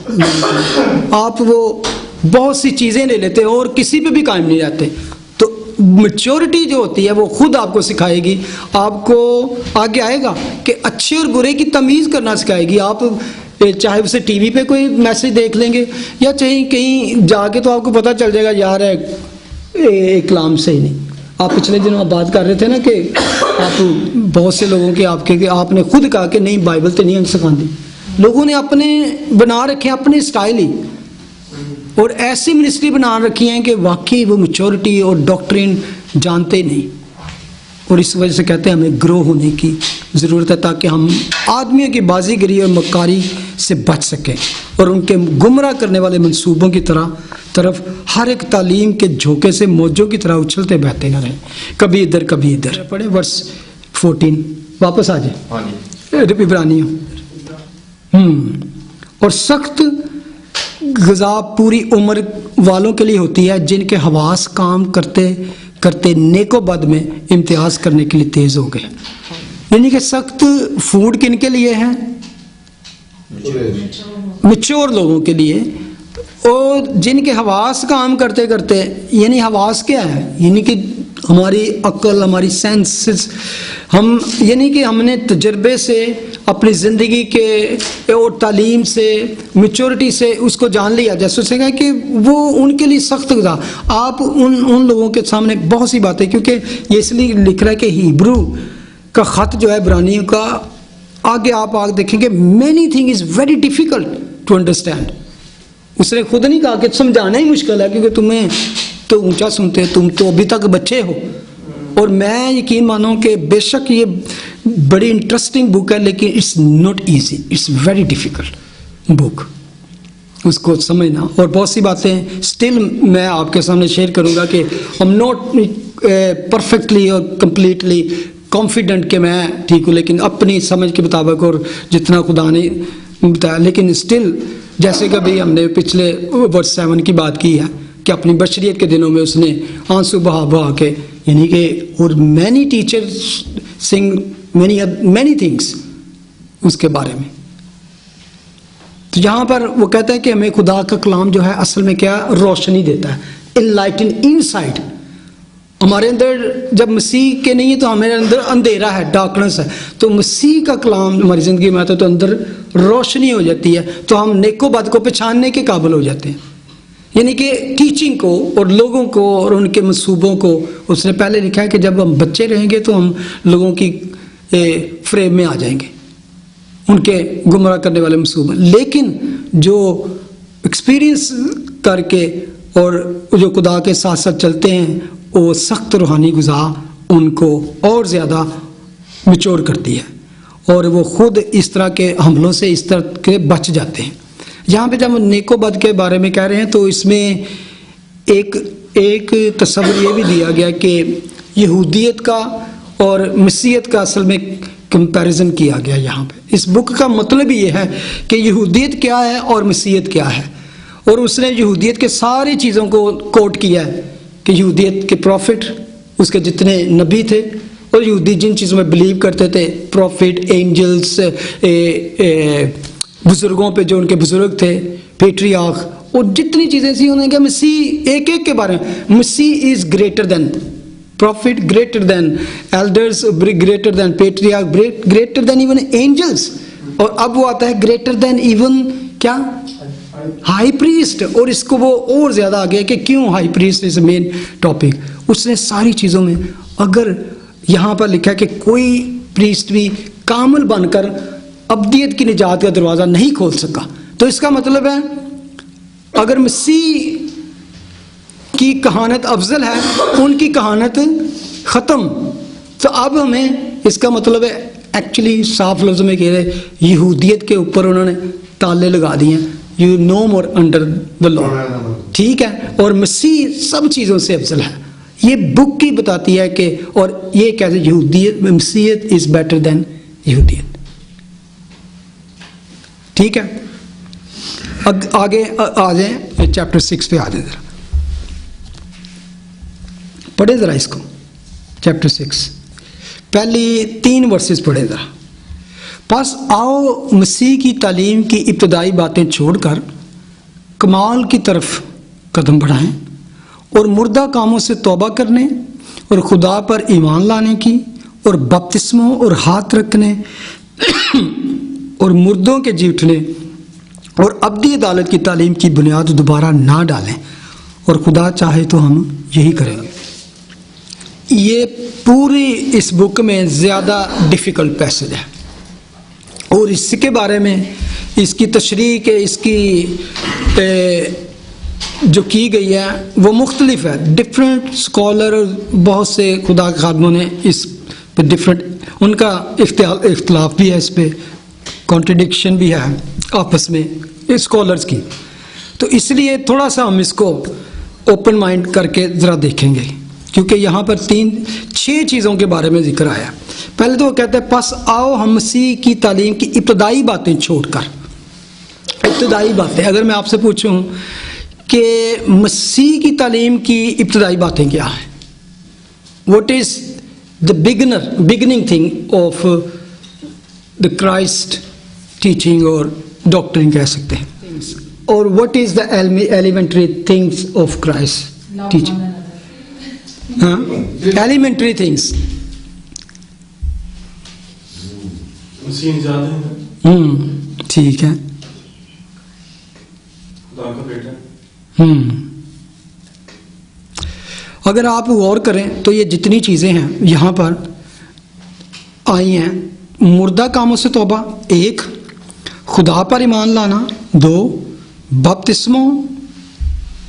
A: आप वो बहुत सी चीज़ें ले लेते हो और किसी पे भी कायम नहीं रहते। तो मैच्योरिटी जो होती है वो खुद आपको सिखाएगी, आपको आगे आएगा कि अच्छे और बुरे की तमीज़ करना सिखाएगी। आप चाहे उसे टीवी पे कोई मैसेज देख लेंगे या चाहे कहीं जाके, तो आपको पता चल जाएगा यार एक कलाम से ही नहीं। आप पिछले दिनों आप बात कर रहे थे ना कि आप बहुत से लोगों के आपने खुद कहा कि नहीं बाइबल तो नहीं सिखाती। लोगों ने अपने बना रखे अपने स्टाइल ही, और ऐसी मिनिस्ट्री बना रखी हैं कि वाकई वो मैच्योरिटी और डॉक्ट्रिन जानते नहीं। और इस वजह से कहते हैं हमें ग्रो होने की ज़रूरत है, ताकि हम आदमियों की बाजीगरी और मक्कारी से बच सकें और उनके गुमराह करने वाले मंसूबों की तरफ हर एक तालीम के झोंके से मौजों की तरह उछलते बहते न रहें, कभी इधर कभी इधर। पढ़े वर्ष 14, वापस आ जाए इब्रानियों। और सख्त ग़ज़ा पूरी उम्र वालों के लिए होती है, जिनके हवास काम करते करते नेको बद में इम्तियाज़ करने के लिए तेज़ हो गए। यानी कि सख्त फूड किन के लिए है? मैच्योर लोगों के लिए, और जिनके हवास काम करते करते, यानी हवास क्या है, यानी कि हमारी अक्ल, हमारी सेंसेस, हम यानी कि हमने तजर्बे से, अपनी ज़िंदगी के और तालीम से, मैच्योरिटी से उसको जान लिया। जैसे उसने कहा कि वो उनके लिए सख्त गुज़ा, आप उन लोगों के सामने बहुत सी बातें, क्योंकि ये इसलिए लिख रहा है कि हिब्रू का ख़त जो है इब्रानियों का, आगे आप देखेंगे many thing is very difficult to understand. उसने खुद नहीं कहा कि समझाना ही मुश्किल है, क्योंकि तुम्हें तो ऊंचा सुनते हैं, तुम तो अभी तक बच्चे हो। और मैं यकीन मानो कि बेशक ये बड़ी इंटरेस्टिंग बुक है, लेकिन it's not easy, it's very difficult book उसको समझना। और बहुत सी बातें स्टिल मैं आपके सामने शेयर करूंगा कि आई एम नॉट परफेक्टली और कंप्लीटली कॉन्फिडेंट कि मैं ठीक हूँ, लेकिन अपनी समझ के मुताबिक और जितना खुदा ने बताया। लेकिन स्टिल जैसे कभी हमने पिछले वर्स 7 की बात की है कि अपनी बशरियत के दिनों में उसने आंसू बहा बहा के, यानी कि, और मैनी टीचर्स सिंग मैनी थिंग्स उसके बारे में। तो यहाँ पर वो कहता है कि हमें खुदा का कलाम जो है असल में क्या रोशनी देता है, इनलाइटन इनसाइड। हमारे अंदर जब मसीह के नहीं है तो हमारे अंदर अंधेरा है, डार्कनेस है। तो मसीह का कलाम हमारी ज़िंदगी में आता है तो अंदर रोशनी हो जाती है, तो हम नेको बद को पहचानने के काबिल हो जाते हैं। यानी कि टीचिंग को और लोगों को और उनके मंसूबों को उसने पहले लिखा है कि जब हम बच्चे रहेंगे तो हम लोगों की फ्रेम में आ जाएंगे, उनके गुमराह करने वाले मंसूबे। लेकिन जो एक्सपीरियंस करके और जो खुदा के साथ साथ चलते हैं, वो सख्त रूहानी गुज़ा उनको और ज़्यादा मैच्योर करती है, और वो खुद इस तरह के हमलों से इस तरह के बच जाते हैं। यहाँ पे जब नेकोबद के बारे में कह रहे हैं तो इसमें एक तस्वीर ये भी दिया गया कि यहूदियत का और मसीहत का असल में कंपैरिजन किया गया। यहाँ पे इस बुक का मतलब ये है कि यहूदियत क्या है और मसीहत क्या है, और उसने यहूदियत के सारी चीज़ों को कोट किया है कि यहूदियत के प्रॉफिट, उसके जितने नबी थे, और यहूदी जिन चीज़ों में बिलीव करते थे, प्रॉफिट, एंजल्स, बुजुर्गों पे जो उनके बुजुर्ग थे, पेट्रियार्क, और जितनी चीज़ें थी उन्होंने कहा मसीह एक एक के बारे में, मसीह is greater than prophet, greater than elders, greater than patriarch, greater than even angels. और अब वो आता है ग्रेटर देन इवन क्या, हाई प्रीस्ट। और इसको वो और ज़्यादा आ गया कि क्यों high priest is main topic. उसने सारी चीज़ों में, अगर यहाँ पर लिखा है कि कोई प्रीस्ट भी कामिल बनकर अब्दियत की निजात का दरवाज़ा नहीं खोल सका, तो इसका मतलब है अगर मसीह की कहानत अफजल है, उनकी कहानत ख़त्म। तो अब हमें इसका मतलब है एक्चुअली साफ लफ्ज़ में कह रहे, यहूदियत के ऊपर उन्होंने ताले लगा दिए हैं, you know more under the law, ठीक है। और मसीह सब चीज़ों से अफजल है। ये बुक ही बताती है कि, और ये कैसे यहूदियत, मसीहत इज़ बेटर देन यहूदियत, ठीक है। अब आगे आ जाए, चैप्टर 6 पे आ जाए, जरा पढ़े जरा इसको, चैप्टर 6 पहली 3 वर्सेस पढ़े जरा। बस आओ मसीह की तालीम की इब्तदाई बातें छोड़कर कमाल की तरफ कदम बढ़ाएं और मुर्दा कामों से तौबा करने और खुदा पर ईमान लाने की और बपतिस्मों और हाथ रखने और मुर्दों के जी उठने और अब्दी अदालत की तालीम की बुनियाद दोबारा ना डालें, और खुदा चाहे तो हम यही करेंगे। ये पूरी इस बुक में ज़्यादा डिफ़िकल्ट पैसेज है, और इसके बारे में इसकी तशरीह के इसकी जो की गई है वो मुख्तलिफ है। डिफरेंट स्कॉलर, बहुत से खुदा के खादमों ने इस पे डिफरेंट, उनका इख्तलाफ भी है, इस पे कॉन्ट्रडिक्शन भी है आपस में स्कॉलर्स की। तो इसलिए थोड़ा सा हम इसको ओपन माइंड करके ज़रा देखेंगे, क्योंकि यहाँ पर 6 चीज़ों के बारे में जिक्र आया। पहले तो वो कहते हैं बस आओ हम मसीह की तालीम की इब्तदाई बातें छोड़कर, इब्तदाई बातें, अगर मैं आपसे पूछूं कि मसीह की तालीम की इब्तदाई बातें क्या हैं, what is the beginning thing of the Christ teaching और डॉक्ट्रिन कह सकते हैं। और what is the elementary things of Christ teaching? Elementary things ठीक है। अगर आप गौर करें तो ये जितनी चीज़ें हैं यहाँ पर आई हैं, मुर्दा कामों से तौबा 1, खुदा पर ईमान लाना 2, बपतिस्मों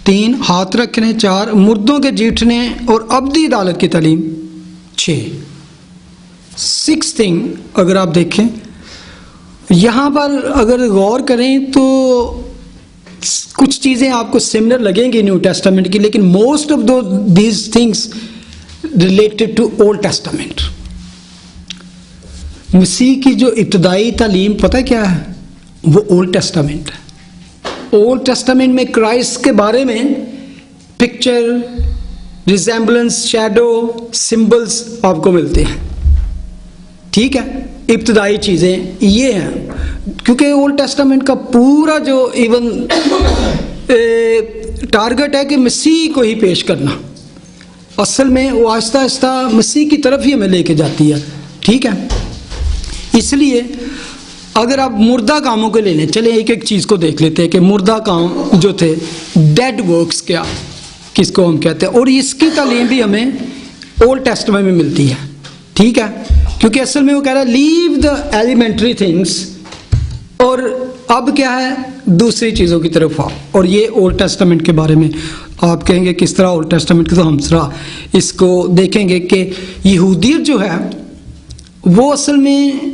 A: 3, हाथ रखने 4, मुर्दों के जीठने और अब्दी अदालत की तालीम 6 थिंग। अगर आप देखें यहाँ पर अगर गौर करें तो कुछ चीज़ें आपको सिमिलर लगेंगी न्यू टेस्टामेंट की, लेकिन most of these things related to Old Testament. मसीह की जो इब्तदाई तालीम पता है क्या है? वो ओल्ड टेस्टामेंट है। ओल्ड टेस्टामेंट में क्राइस्ट के बारे में पिक्चर, रिजेंबलेंस, शैडो, सिंबल्स आपको मिलते हैं। ठीक है, इब्तदाई चीज़ें ये हैं, क्योंकि ओल्ड टेस्टामेंट का पूरा जो इवन टारगेट है कि मसीह को ही पेश करना। असल में वो आहिस्ता आहिस्ता मसीह की तरफ ही हमें लेके जाती है। ठीक है, इसलिए अगर आप मुर्दा कामों को ले लें, चले एक एक चीज़ को देख लेते हैं कि मुर्दा काम जो थे, डेड वर्क्स क्या किसको हम कहते हैं, और इसकी तालीम भी हमें ओल्ड टेस्टामेंट में मिलती है। ठीक है, क्योंकि असल में वो कह रहा है लीव द एलिमेंट्री थिंग्स, और अब क्या है, दूसरी चीज़ों की तरफ आओ। और ये ओल्ड टेस्टामेंट के बारे में आप कहेंगे किस तरह ओल्ड टेस्टामेंट के, तो हम तरह इसको देखेंगे कि यहूदियत जो है वो असल में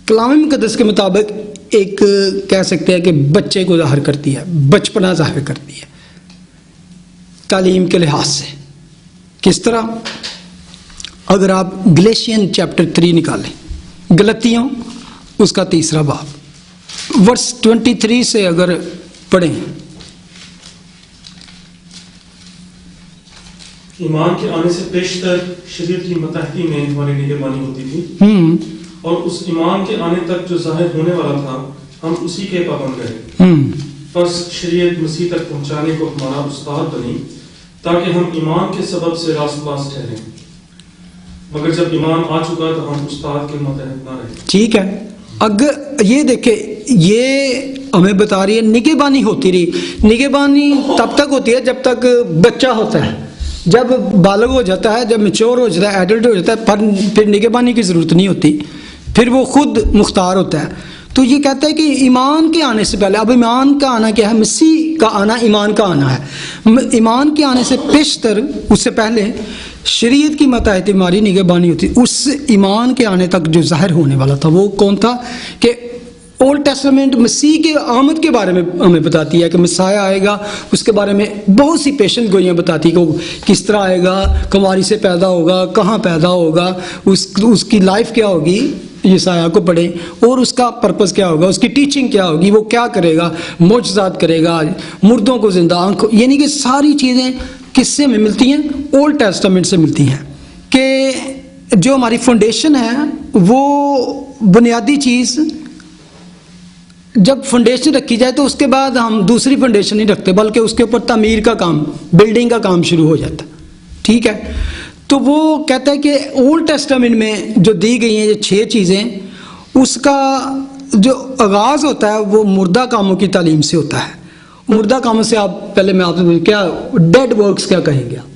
A: कलाम मुक़द्दस के मुताबिक एक कह सकते हैं कि बच्चे को ज़ाहिर करती है, बचपना ज़ाहिर करती है तालीम के लिहाज से। किस तरह? अगर आप गलेशियन चैप्टर 3 निकालें, गलतियों उसका 3 बाब, वर्स 23 से अगर पढ़ें,
D: ईमान के आने से पेशतर शरीयत की मतहती में हमारी निगरानी होती थी, और उस ईमान के आने तक जो जाहिर होने वाला था हम उसी के पाबंद रहे। बस शरीयत मसीह तक पहुंचाने को हमारा उस्ताद बनी, ताकि हम ईमान के सबब से रास्तबाज ठहरें। मगर जब ईमान आ चुका तो हम उस्ताद के मतहत ना रहे। ठीक है,
A: अगर ये देखे, ये हमें बता रही है निगहबानी होती रही। निगहबानी तब तक होती है जब तक बच्चा होता है, जब बालग हो जाता है, जब मैच्योर हो जाता है, एडल्ट हो जाता है, पर फिर निगहबानी की ज़रूरत नहीं होती, फिर वो खुद मुख्तार होता है। तो ये कहता है कि ईमान के आने से पहले, अब ईमान का आना क्या है? मसीह का आना ईमान का आना है। ईमान के आने से पेशतर, उससे पहले शरीयत की मतहत हमारी निगहबानी होती। उस ईमान के आने तक जो जाहिर होने वाला था वो कौन था? कि ओल्ड टेस्टामेंट मसीह के आमद के बारे में हमें बताती है कि मसाया आएगा, उसके बारे में बहुत सी पेशेंट गोइयाँ बताती है कि वो किस तरह आएगा, कुंवारी से पैदा होगा, कहाँ पैदा होगा, उसकी लाइफ क्या होगी, यशायाह को पढ़ें, और उसका पर्पस क्या होगा, उसकी टीचिंग क्या होगी, वो क्या करेगा, मोजज़ात करेगा, मुर्दों को जिंदा, आंखों, यानी कि सारी चीज़ें किससे में मिलती हैं? ओल्ड टेस्टामेंट से मिलती हैं। कि जो हमारी फाउंडेशन है वो बुनियादी चीज़ जब फाउंडेशन रखी जाए तो उसके बाद हम दूसरी फाउंडेशन नहीं रखते, बल्कि उसके ऊपर तामीर का काम, बिल्डिंग का काम शुरू हो जाता। ठीक है, तो वो कहता है कि ओल्ड टेस्टामेंट में जो दी गई हैं ये 6 चीज़ें, उसका जो आगाज़ होता है वो मुर्दा कामों की तालीम से होता है। मुर्दा कामों से आप पहले मैं आपसे क्या डेड वर्क्स क्या कहेंगे आप?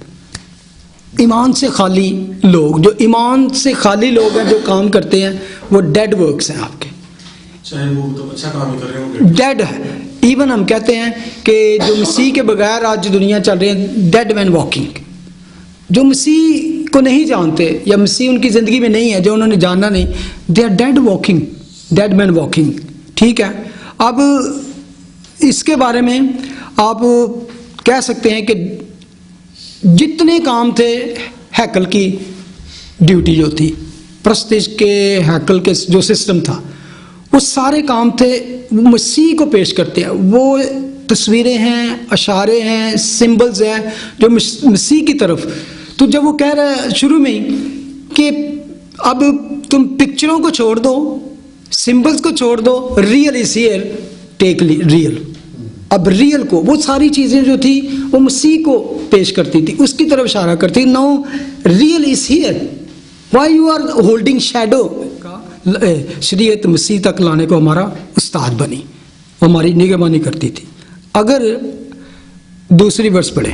A: ईमान से खाली लोग, जो ईमान से खाली लोग हैं जो काम करते हैं वो डेड वर्क्स हैं आपके,
D: चाहे वो तो अच्छा काम कर रहे हो,
A: डेड है। इवन हम कहते हैं कि जो मसीह के बगैर आज दुनिया चल रही है, डेड मैन वॉकिंग, जो मसीह को नहीं जानते या मसीह उनकी ज़िंदगी में नहीं है, जो उन्होंने जानना नहीं, they are dead walking, dead man walking. ठीक है, अब इसके बारे में आप कह सकते हैं कि जितने काम थे हैकल की ड्यूटी जो थी, प्रस्तिश के हैकल के जो सिस्टम था, वो सारे काम थे मसीह को पेश करते हैं। वो तस्वीरें हैं, अशारे हैं, सिंबल्स हैं जो मसीह की तरफ। तो जब वो कह रहा है शुरू में ही कि अब तुम पिक्चरों को छोड़ दो, सिंबल्स को छोड़ दो, real is here, take real. अब रियल को, वो सारी चीज़ें जो थी वो मसीह को पेश करती थी, उसकी तरफ इशारा करती। No real is here, why you are holding shadow. शरीयत मसीह तक लाने को हमारा उस्ताद बनी, हमारी निगरानी करती थी। अगर दूसरी वर्ष पढ़े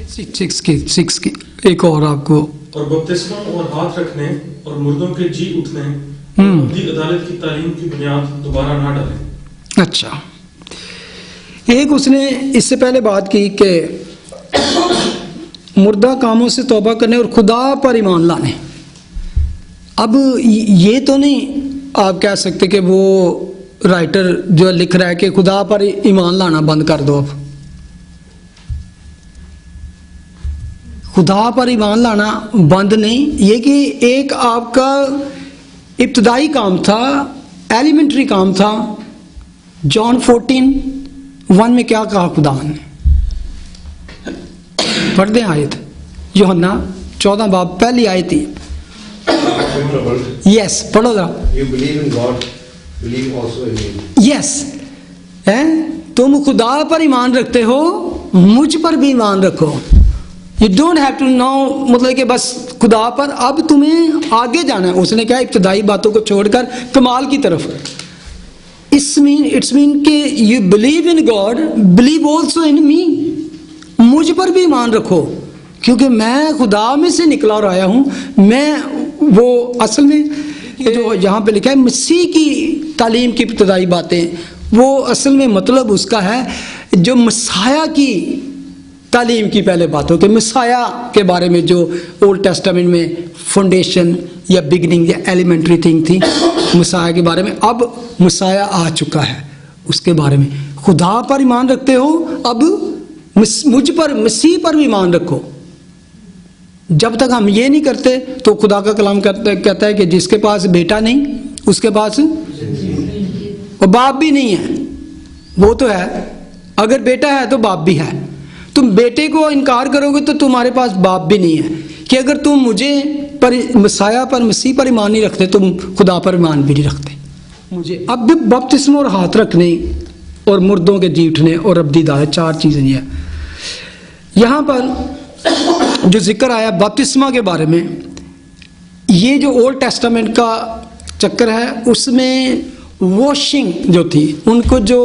A: 6 की एक और आपको,
D: और बपतिस्मा और हाथ रखने और मुर्दों के जी उठने अब्दी अदालत की तालीम की बुनियाद दोबारा ना डालें।
A: अच्छा, एक उसने इससे पहले बात की कि मुर्दा कामों से तौबा करने और खुदा पर ईमान लाने। अब ये तो नहीं आप कह सकते कि वो राइटर जो लिख रहा है कि खुदा पर ईमान लाना बंद कर दो। अब खुदा पर ईमान लाना बंद नहीं, ये कि एक आपका इब्तदाई काम था, एलिमेंट्री काम था। जॉन 14:1 में क्या कहा खुदा ने, पढ़ दें आयत, यूहन्ना 14 बाब पहली आयत ही। यस, पढ़ो जरा।
E: You believe in God, believe also in me.
A: Yes, हैं तुम खुदा पर ईमान रखते हो, मुझ पर भी ईमान रखो। You don't have to know, मतलब कि बस खुदा पर, अब तुम्हें आगे जाना है। उसने क्या, इब्तदाई बातों को छोड़कर कमाल की तरफ। इट्स मीन कि you believe in God, believe also in me, मुझ पर भी ईमान रखो, क्योंकि मैं खुदा में से निकला और आया हूँ। मैं वो असल में जो यहाँ पे लिखा है मसीह की तालीम की इब्तदाई बातें, वो असल में मतलब उसका है जो मसाया की तालीम की पहले बातों के, मसाया के बारे में जो ओल्ड टेस्टामेंट में फाउंडेशन या बिगनिंग या एलिमेंट्री थिंग थी मसाया के बारे में। अब मसाया आ चुका है, उसके बारे में खुदा पर ईमान रखते हो, अब मुझ पर, मसीह पर भी ईमान रखो। जब तक हम ये नहीं करते तो खुदा का कलाम कहता है कि जिसके पास बेटा नहीं उसके पास और बाप भी नहीं है। वो तो है, अगर बेटा है तो बाप भी है। तुम बेटे को इनकार करोगे तो तुम्हारे पास बाप भी नहीं है। कि अगर तुम मुझे पर, मसाया पर, मसीह पर ईमान नहीं रखते, तुम खुदा पर ईमान भी नहीं रखते। मुझे अब भी बपतिस्मा और हाथ रखने और मुर्दों के जी उठने और अब्दी दाद, 4 चीज़ें ये यहाँ पर जो जिक्र आया बपतिस्मा के बारे में। ये जो ओल्ड टेस्टामेंट का चक्कर है उसमें वॉशिंग जो थी, उनको जो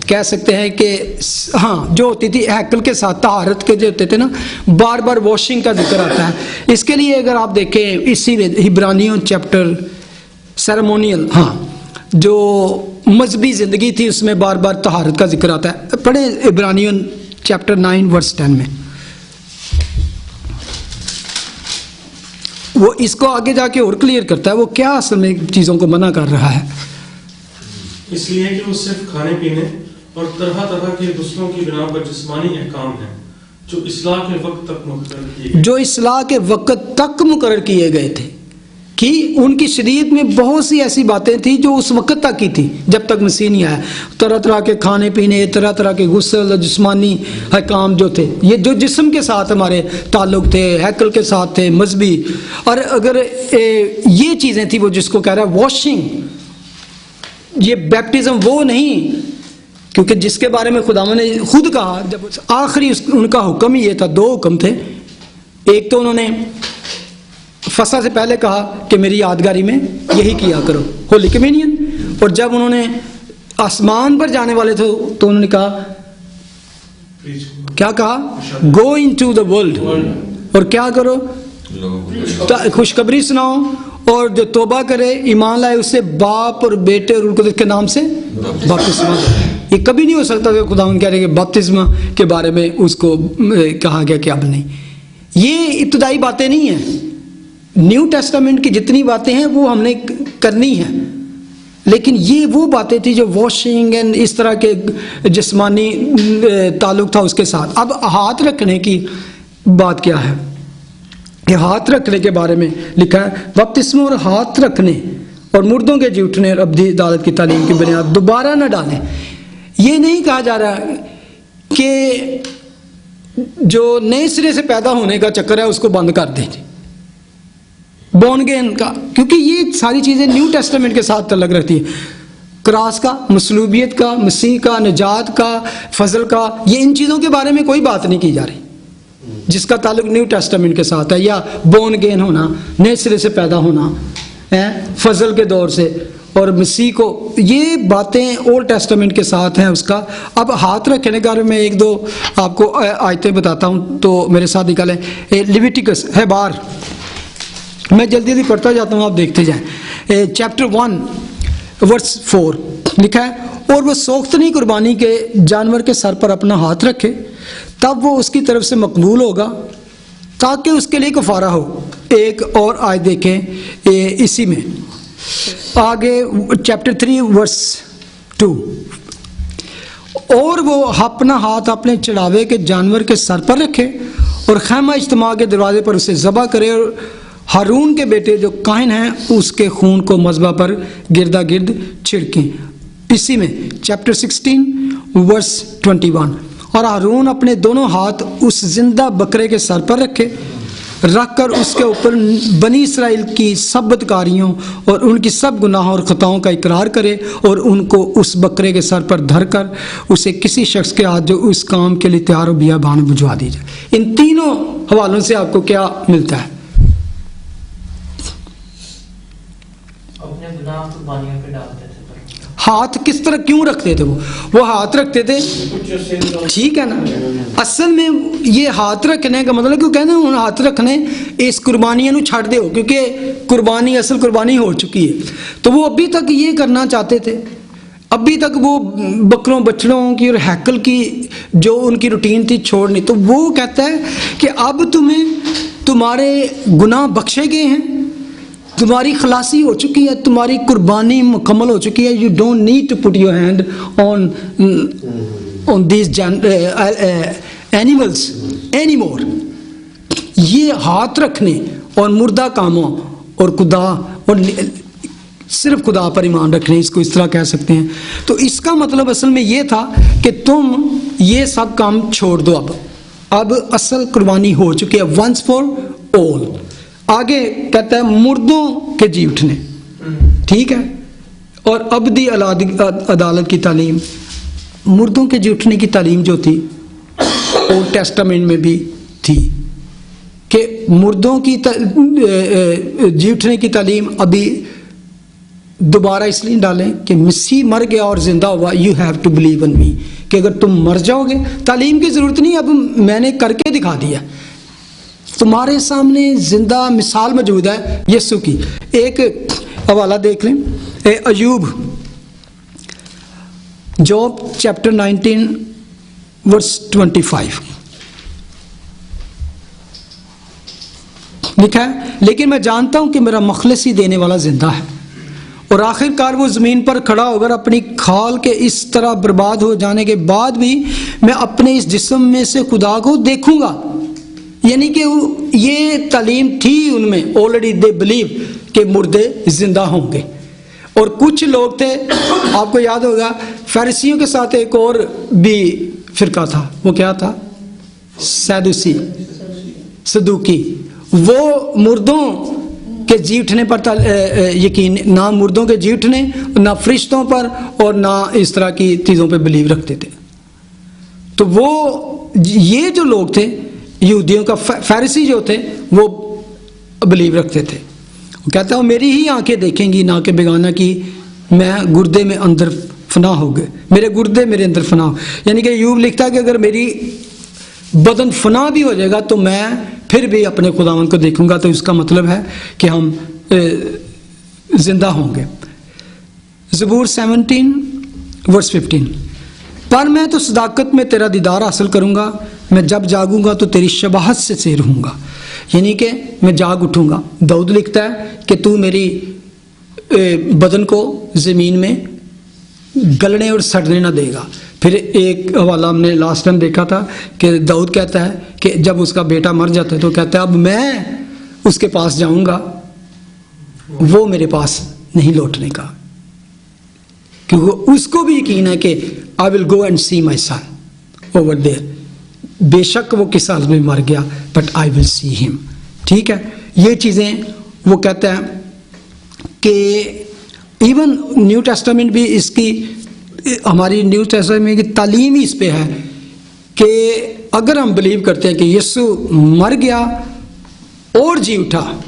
A: कह सकते हैं कि हाँ जो होती थी हैकल के साथ तहारत के जो होते थे ना, बार बार वॉशिंग का जिक्र आता है। इसके लिए अगर आप देखें इसी में इब्रानियों चैप्टर सेरेमोनियल, हाँ जो मजहबी ज़िंदगी थी उसमें बार बार तहारत का जिक्र आता है। पढ़े इब्रानियों चैप्टर 9 वर्स 10 में। वो इसको आगे जाके और क्लियर करता है वो क्या असल में चीज़ों को मना कर रहा है।
D: इसलिए कि वो सिर्फ खाने पीने और तरह तरह के दुस्सों की बिना पर जिस्मानी अहकाम हैं जो इस्लाह के वक्त तक मुकर्रर किए गए,
A: जो इस्लाह के वक्त तक मुकर्रर किए गए थे, कि उनकी शरीयत में बहुत सी ऐसी बातें थी जो उस वक्त तक की थी जब तक मसीह नहीं आया। तरह तरह के खाने पीने, तरह तरह के गुस्ल, जिस्मानी हकाम जो थे, ये जो जिस्म के साथ हमारे ताल्लुक थे, हैकल के साथ थे, मजहबी। और अगर ये चीज़ें थी वो जिसको कह रहा है वॉशिंग, ये बैप्टिज्म वो नहीं, क्योंकि जिसके बारे में खुदा ने खुद कहा, जब आखिरी उनका हुक्म ही ये था, 2 हुक्म थे। एक तो उन्होंने फसह से पहले कहा कि मेरी यादगारी में यही किया करो, होली कम्युनियन। और जब उन्होंने आसमान पर जाने वाले थे तो उन्होंने कहा, क्या कहा, गो इनटू द वर्ल्ड, और क्या करो, खुशखबरी सुनाओ, और जो तौबा करे ईमान लाए उससे बाप और बेटे और उनको के नाम से बपतिस्मा। ये कभी नहीं हो सकता कि खुदा कह रहे कि बपतिस्मा के बारे में उसको कहा गया कि अब नहीं। ये इब्तदाई बातें नहीं हैं। न्यू टेस्टामेंट की जितनी बातें हैं वो हमने करनी है, लेकिन ये वो बातें थी जो वॉशिंग एंड इस तरह के जिस्मानी ताल्लुक था उसके साथ। अब हाथ रखने की बात क्या है, ये हाथ रखने के बारे में लिखा है, बपतिस्मा और हाथ रखने और मुर्दों के जी उठने और अब्दी अदालत की तालीम की बुनियाद दोबारा न डालें। ये नहीं कहा जा रहा कि जो नए सिरे से पैदा होने का चक्कर है उसको बंद कर दीजिए। बॉर्न अगेन का, क्योंकि ये सारी चीज़ें न्यू टेस्टामेंट के साथ तल्लक रखती है। क्रॉस का, मसलूबियत का, मसीह का, निजात का, फजल का, ये इन चीज़ों के बारे में कोई बात नहीं की जा रही जिसका ताल्लुक न्यू टेस्टामेंट के साथ है, या बॉर्न अगेन होना, नए सिरे से पैदा होना है फजल के दौर से, और मसीह को, ये बातें ओल्ड टेस्टामेंट के साथ हैं उसका। अब हाथ रखने के बारे में एक दो आपको आयतें बताता हूँ, तो मेरे साथ निकालें। लिविटिकस है बार, मैं जल्दी जल्दी पढ़ता जाता हूँ, आप देखते जाएं। चैप्टर 1 वर्स 4 लिखा है, और वह सोख्तनी कुर्बानी के जानवर के सर पर अपना हाथ रखे, तब वो उसकी तरफ से मकबूल होगा ताकि उसके लिए कफारा हो। एक और आयत देखें इसी में आगे, चैप्टर 3 वर्स 2, और वो अपना हाथ अपने चढ़ावे के जानवर के सर पर रखे और खैमा इज्तिमा के दरवाजे पर उसे ज़बह करे, और हारून के बेटे जो काहिन हैं उसके खून को मज़बा पर गिरदा गिर्द छिड़कें। इसी में चैप्टर 16 वर्स 21, और हारून अपने दोनों हाथ उस जिंदा बकरे के सर पर रखकर उसके ऊपर बनी इसराइल की सब बदकारियों और उनकी सब गुनाहों और खताओं का इकरार करे, और उनको उस बकरे के सर पर धरकर उसे किसी शख्स के हाथ जो उस काम के लिए तैयार हो बियाबान भिजवा दी जाए। इन तीनों हवालों से आपको क्या मिलता है?
B: अपने गुनाह कुर्बानियों पे डालते थे।
A: हाथ किस तरह क्यों रखते थे? वो हाथ रखते थे, ठीक है ना। असल में ये हाथ रखने का मतलब क्यों कहना है हाथ रखने, इस कुर्बानियां नू छड़ दो, क्योंकि कुर्बानी असल कुर्बानी हो चुकी है। तो वो अभी तक ये करना चाहते थे, अभी तक वो बकरों बछड़ों की और हैकल की जो उनकी रूटीन थी छोड़नी। तो वो कहता है कि अब तुम्हें तुम्हारे गुनाह बख्शे गए हैं, तुम्हारी खलासी हो चुकी है, तुम्हारी कुर्बानी मुकम्मल हो चुकी है। You don't need to put your hand on this animals any more. ये हाथ रखने और मुर्दा कामों और खुदा और सिर्फ खुदा पर ईमान रखने, इसको इस तरह कह सकते हैं। तो इसका मतलब असल में ये था कि तुम ये सब काम छोड़ दो। अब असल कुर्बानी हो चुकी है, वंस फॉर ऑल। आगे कहता है मुर्दों के जी उठने, ठीक है, और अबदी अदालत की तालीम। मुर्दों के जी उठने की तालीम जो थी ओल्ड टेस्टामेंट में भी थी कि मुर्दों की जी उठने की तालीम अभी दोबारा इसलिए डालें कि मसीह मर गया और जिंदा हुआ। You have to believe in me, कि अगर तुम मर जाओगे तालीम की ज़रूरत नहीं, अब मैंने करके दिखा दिया, तुम्हारे सामने जिंदा मिसाल मौजूद है यीशु की। एक हवाला देख लें, अयूब, जॉब चैप्टर 19 वर्स 25 लिखा है, लेकिन मैं जानता हूं कि मेरा मखलसी देने वाला जिंदा है, और आखिरकार वो ज़मीन पर खड़ा होकर अपनी खाल के इस तरह बर्बाद हो जाने के बाद भी मैं अपने इस जिस्म में से खुदा को देखूंगा। यानी कि ये तालीम थी उनमें ऑलरेडी, दे बिलीव कि मुर्दे जिंदा होंगे। और कुछ लोग थे, आपको याद होगा, फरीसियों के साथ एक और भी फिरका था, वो क्या था? सदूसी, सदूकी। वो मुर्दों के जी उठने पर यकीन, ना मुर्दों के जी उठने, ना फरिश्तों पर, और ना इस तरह की चीज़ों पे बिलीव रखते थे। तो वो ये जो लोग थे यहूदियों का, फरीसी जो थे, वो बिलीव रखते थे। वो कहता है मेरी ही आंखें देखेंगी ना कि बेगाना की, मैं गुर्दे में अंदर फना हो गए, मेरे गुर्दे मेरे अंदर फना हो। यानी कि यूब लिखता है कि अगर मेरी बदन फना भी हो जाएगा तो मैं फिर भी अपने खुदावन को देखूंगा। तो इसका मतलब है कि हम जिंदा होंगे। ज़बूर 17 वर्स 15, पर मैं तो सदाकत में तेरा दीदार हासिल करूंगा, मैं जब जागूंगा तो तेरी शबाहत से सैर हूँगा। यानी कि मैं जाग उठूंगा। दाऊद लिखता है कि तू मेरी बदन को ज़मीन में गलने और सड़ने ना देगा। फिर एक हवाला हमने लास्ट टाइम देखा था कि दाऊद कहता है कि जब उसका बेटा मर जाता है तो कहता है अब मैं उसके पास जाऊंगा, वो मेरे पास नहीं लौटने का, क्योंकि उसको भी यकीन है कि I will go and see my son over there. बेशक वो किस हाल में मर गया, but I will see him. ठीक है, ये चीज़ें वो कहता है कि इवन न्यू टेस्टामेंट भी इसकी, हमारी न्यू टेस्टामेंट की तालीम ही इस पे है कि अगर हम बिलीव करते हैं कि यीशु मर गया और जी उठा,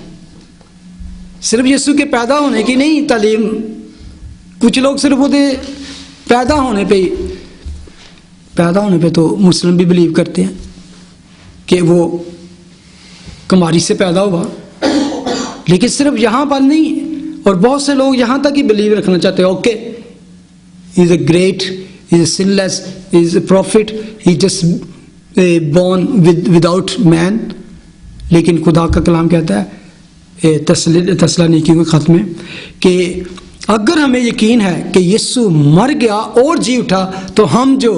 A: सिर्फ यीशु के पैदा होने की नहीं तालीम, कुछ लोग सिर्फ वो पैदा होने पे तो मुस्लिम भी बिलीव करते हैं कि वो कुमारी से पैदा हुआ, लेकिन सिर्फ यहाँ पर नहीं, और बहुत से लोग यहाँ तक ही बिलीव रखना चाहते हैं okay is a great, is a sinless, is a profit, he just born without man. लेकिन खुदा का कलाम कहता है तस्सलुनीकी के खत में कि अगर हमें यकीन है कि यीशु मर गया और जी उठा तो हम जो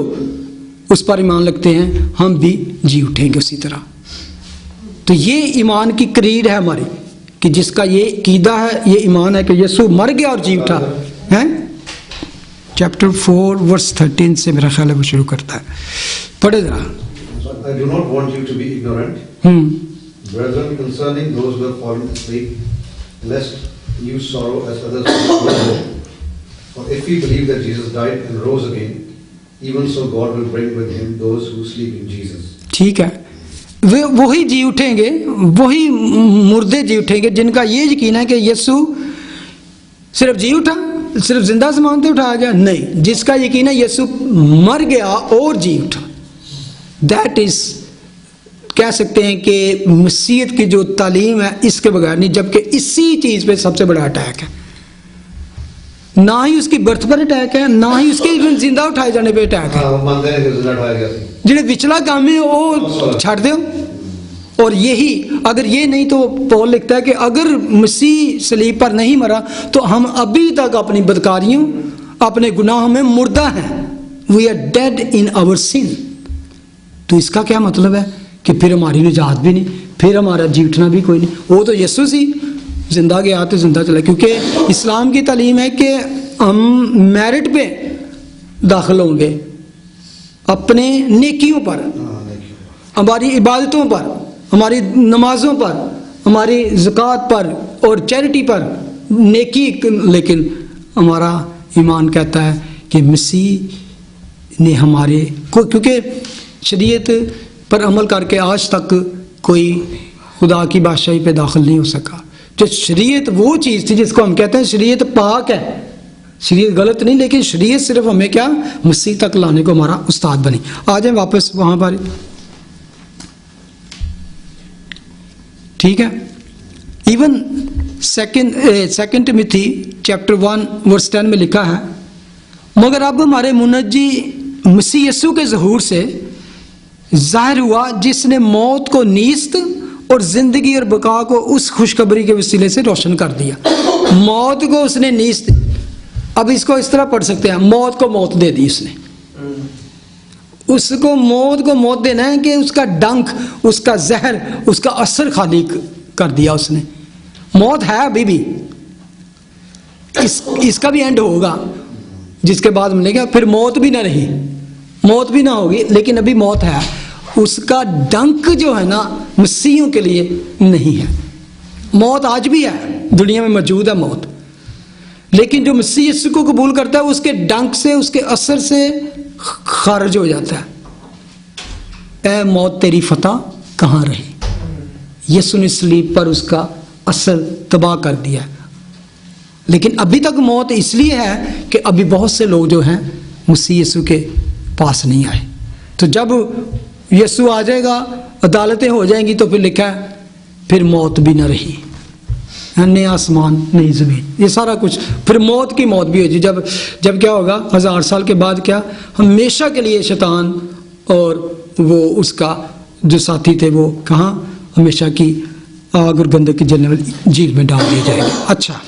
A: उस पर ईमान रखते हैं हम भी जी उठेंगे उसी तरह। तो ये ईमान की क्रीड है हमारी कि जिसका ये कीदा है, ये ईमान है कि यीशु मर गया और जी उठा है। चैप्टर 4 वर्स 13 से मेरा ख्याल है वो शुरू करता है, पढ़े जरा।
E: I do not want you to be ignorant, brethren, concerning those who have fallen asleep, lest you sorrow as others sorrow. For if we believe that Jesus died and rose again, even so God will bring with him those who sleep in Jesus.
A: ठीक है, वे वही जी उठेंगे, वही मुर्दे जी उठेंगे जिनका ये यकीन है कि यीशु सिर्फ जी उठा, सिर्फ जिंदा सामान से उठाया गया, नहीं, जिसका यकीन है यीशु मर गया और जी उठा। दैट इज, कह सकते हैं कि मसीहत की जो तालीम है इसके बगैर नहीं, जबकि इसी चीज पे सबसे बड़ा अटैक है। ना ही उसकी बर्थ पर अटैक है, ना ही उसके इवन जिंदा उठाए जाने पे अटैक है। जिन्हें विचला काम है वो छाड़ दो। और यही, अगर ये नहीं तो पौल लिखता है कि अगर मसीह सलीब पर नहीं मरा तो हम अभी तक अपनी बदकारियों, अपने गुनाहों में मुर्दा हैं। We are dead in our sin. तो इसका क्या मतलब है कि फिर हमारी निजात भी नहीं, फिर हमारा जी उठना भी कोई नहीं। वो तो यीशु सी जिंदा गया तो जिंदा चला, क्योंकि इस्लाम की तालीम है कि हम मेरिट पे दाखिल होंगे, अपने नेकियों पर, हमारी इबादतों पर, हमारी नमाजों पर, हमारी ज़कात पर और चैरिटी पर नेकी। लेकिन हमारा ईमान कहता है कि मसीह ने हमारे को, क्योंकि शरीयत पर अमल करके आज तक कोई खुदा की बादशाही पे दाखिल नहीं हो सका। जो शरीयत वो चीज़ थी जिसको हम कहते हैं शरीयत पाक है, शरीयत गलत नहीं, लेकिन शरीयत सिर्फ हमें क्या मसीह तक लाने को हमारा उस्ताद बनी। आ जाए वापस वहाँ पर, ठीक है। Even second Timothy chapter 1 verse 10 में लिखा है, मगर अब हमारे मुनज्जी मसीह यीशु के ज़हूर से जाहिर हुआ जिसने मौत को नीस्त और जिंदगी और बका को उस खुशखबरी के वसीले से रोशन कर दिया। मौत को उसने नीस्त, अब इसको इस तरह पढ़ सकते हैं, मौत को मौत दे दी उसने। उसको मौत को मौत देना है कि उसका डंक, उसका जहर, उसका असर खाली कर दिया उसने। मौत है अभी भी, इसका भी एंड होगा, जिसके बाद मिलेगा फिर मौत भी ना रही, मौत भी ना होगी, लेकिन अभी मौत है। उसका डंक जो है ना मसीहियों के लिए नहीं है। मौत आज भी है, दुनिया में मौजूद है मौत, लेकिन जो मसीह यीशु को कबूल करता है उसके डंक से, उसके असर से खारिज हो जाता है। ऐ मौत तेरी फतह कहाँ रही? यीशु ने सलीब पर उसका असर तबाह कर दिया। लेकिन अभी तक मौत इसलिए है कि अभी बहुत से लोग जो हैं मसीह यीशु के पास नहीं आए। तो जब यीशु आ जाएगा, अदालतें हो जाएंगी, तो फिर लिखा है फिर मौत भी न रही, नया आसमान नई ज़मीन, ये सारा कुछ, फिर मौत की मौत भी हो जाए। जब क्या होगा 1000 साल के बाद, क्या हमेशा के लिए शैतान और वो उसका जो साथी थे वो कहाँ हमेशा की आग और गंधक की जलने वाली झील में डाल दिए जाएंगे। अच्छा,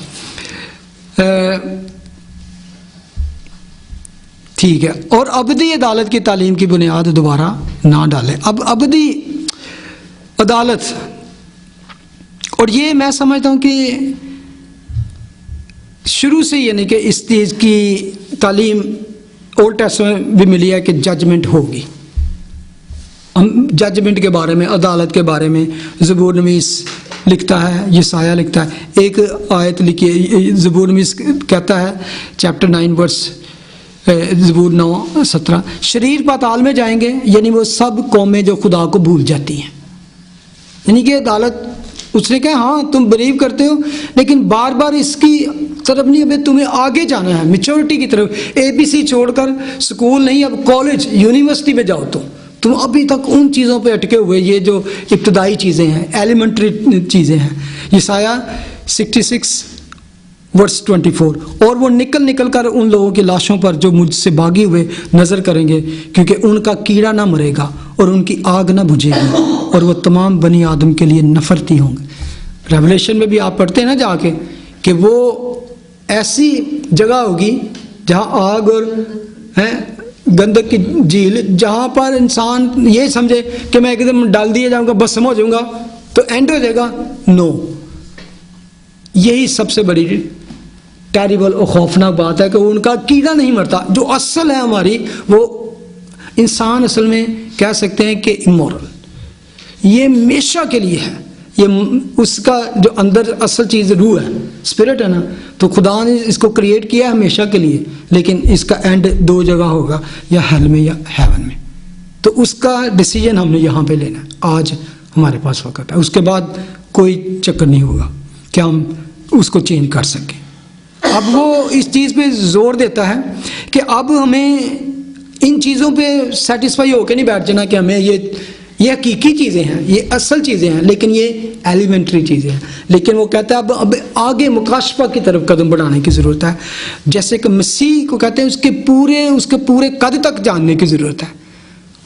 A: ठीक है। और अबदी अदालत की तालीम की बुनियाद दोबारा ना डालें। अब अबदी अदालत, और ये मैं समझता हूँ कि शुरू से यानी कि इस चीज़ की तालीम ओल्ड टेस्टामेंट में भी मिली है कि जजमेंट होगी। हम जजमेंट के बारे में, अदालत के बारे में ज़बूर नवीस लिखता है, यसाया लिखता है। एक आयत लिखी है ज़बूर में, कहता है चैप्टर 9 वर्स ज़बूर 9:17, शरीर पाताल में जाएंगे, यानी वो सब कौमें जो खुदा को भूल जाती हैं। यानी कि अदालत, उसने कहा हाँ तुम बिलीव करते हो लेकिन बार बार इसकी तरफ नहीं, अभी तुम्हें आगे जाना है मैच्योरिटी की तरफ। ABC छोड़कर स्कूल नहीं, अब कॉलेज यूनिवर्सिटी में जाओ। तुम अभी तक उन चीज़ों पे अटके हुए, ये जो इब्तदाई चीज़ें हैं, एलिमेंट्री चीज़ें हैं। यसाया 66 वर्स 24, और वो निकल कर उन लोगों की लाशों पर जो मुझसे भागे हुए नज़र करेंगे, क्योंकि उनका कीड़ा ना मरेगा और उनकी आग ना बुझेगी, और वो तमाम बनी आदम के लिए नफरती होंगे। रेवलेशन में भी आप पढ़ते हैं ना जाके कि वो ऐसी जगह होगी जहाँ आग और गंदक की झील, जहाँ पर इंसान ये समझे कि मैं एकदम डाल दिया जाऊँगा बस समझ जाऊँगा तो एंड हो जाएगा। नो, यही सबसे बड़ी टेरिबल और खौफनाक बात है कि उनका कीड़ा नहीं मरता। जो असल है हमारी, वो इंसान असल में कह सकते हैं कि इमोरल, ये हमेशा के लिए है। ये उसका जो अंदर असल चीज़ रूह है, स्पिरिट है ना, तो खुदा ने इसको क्रिएट किया हमेशा के लिए, लेकिन इसका एंड दो जगह होगा, या हेल में या हेवन में। तो उसका डिसीजन हमने यहाँ पे लेना है। आज हमारे पास वक्त है, उसके बाद कोई चक्कर नहीं होगा कि हम उसको चेंज कर सकें। अब वो इस चीज़ पे जोर देता है कि अब हमें इन चीज़ों पे सेटिस्फाई होकर नहीं बैठ जाना कि हमें ये हकीकी चीज़ें हैं, ये असल चीज़ें हैं, लेकिन ये एलिमेंट्री चीज़ें हैं। लेकिन वो कहता है अब आगे मुकाशफा की तरफ कदम बढ़ाने की ज़रूरत है। जैसे कि मसीह को कहते हैं उसके पूरे कद तक जानने की ज़रूरत है,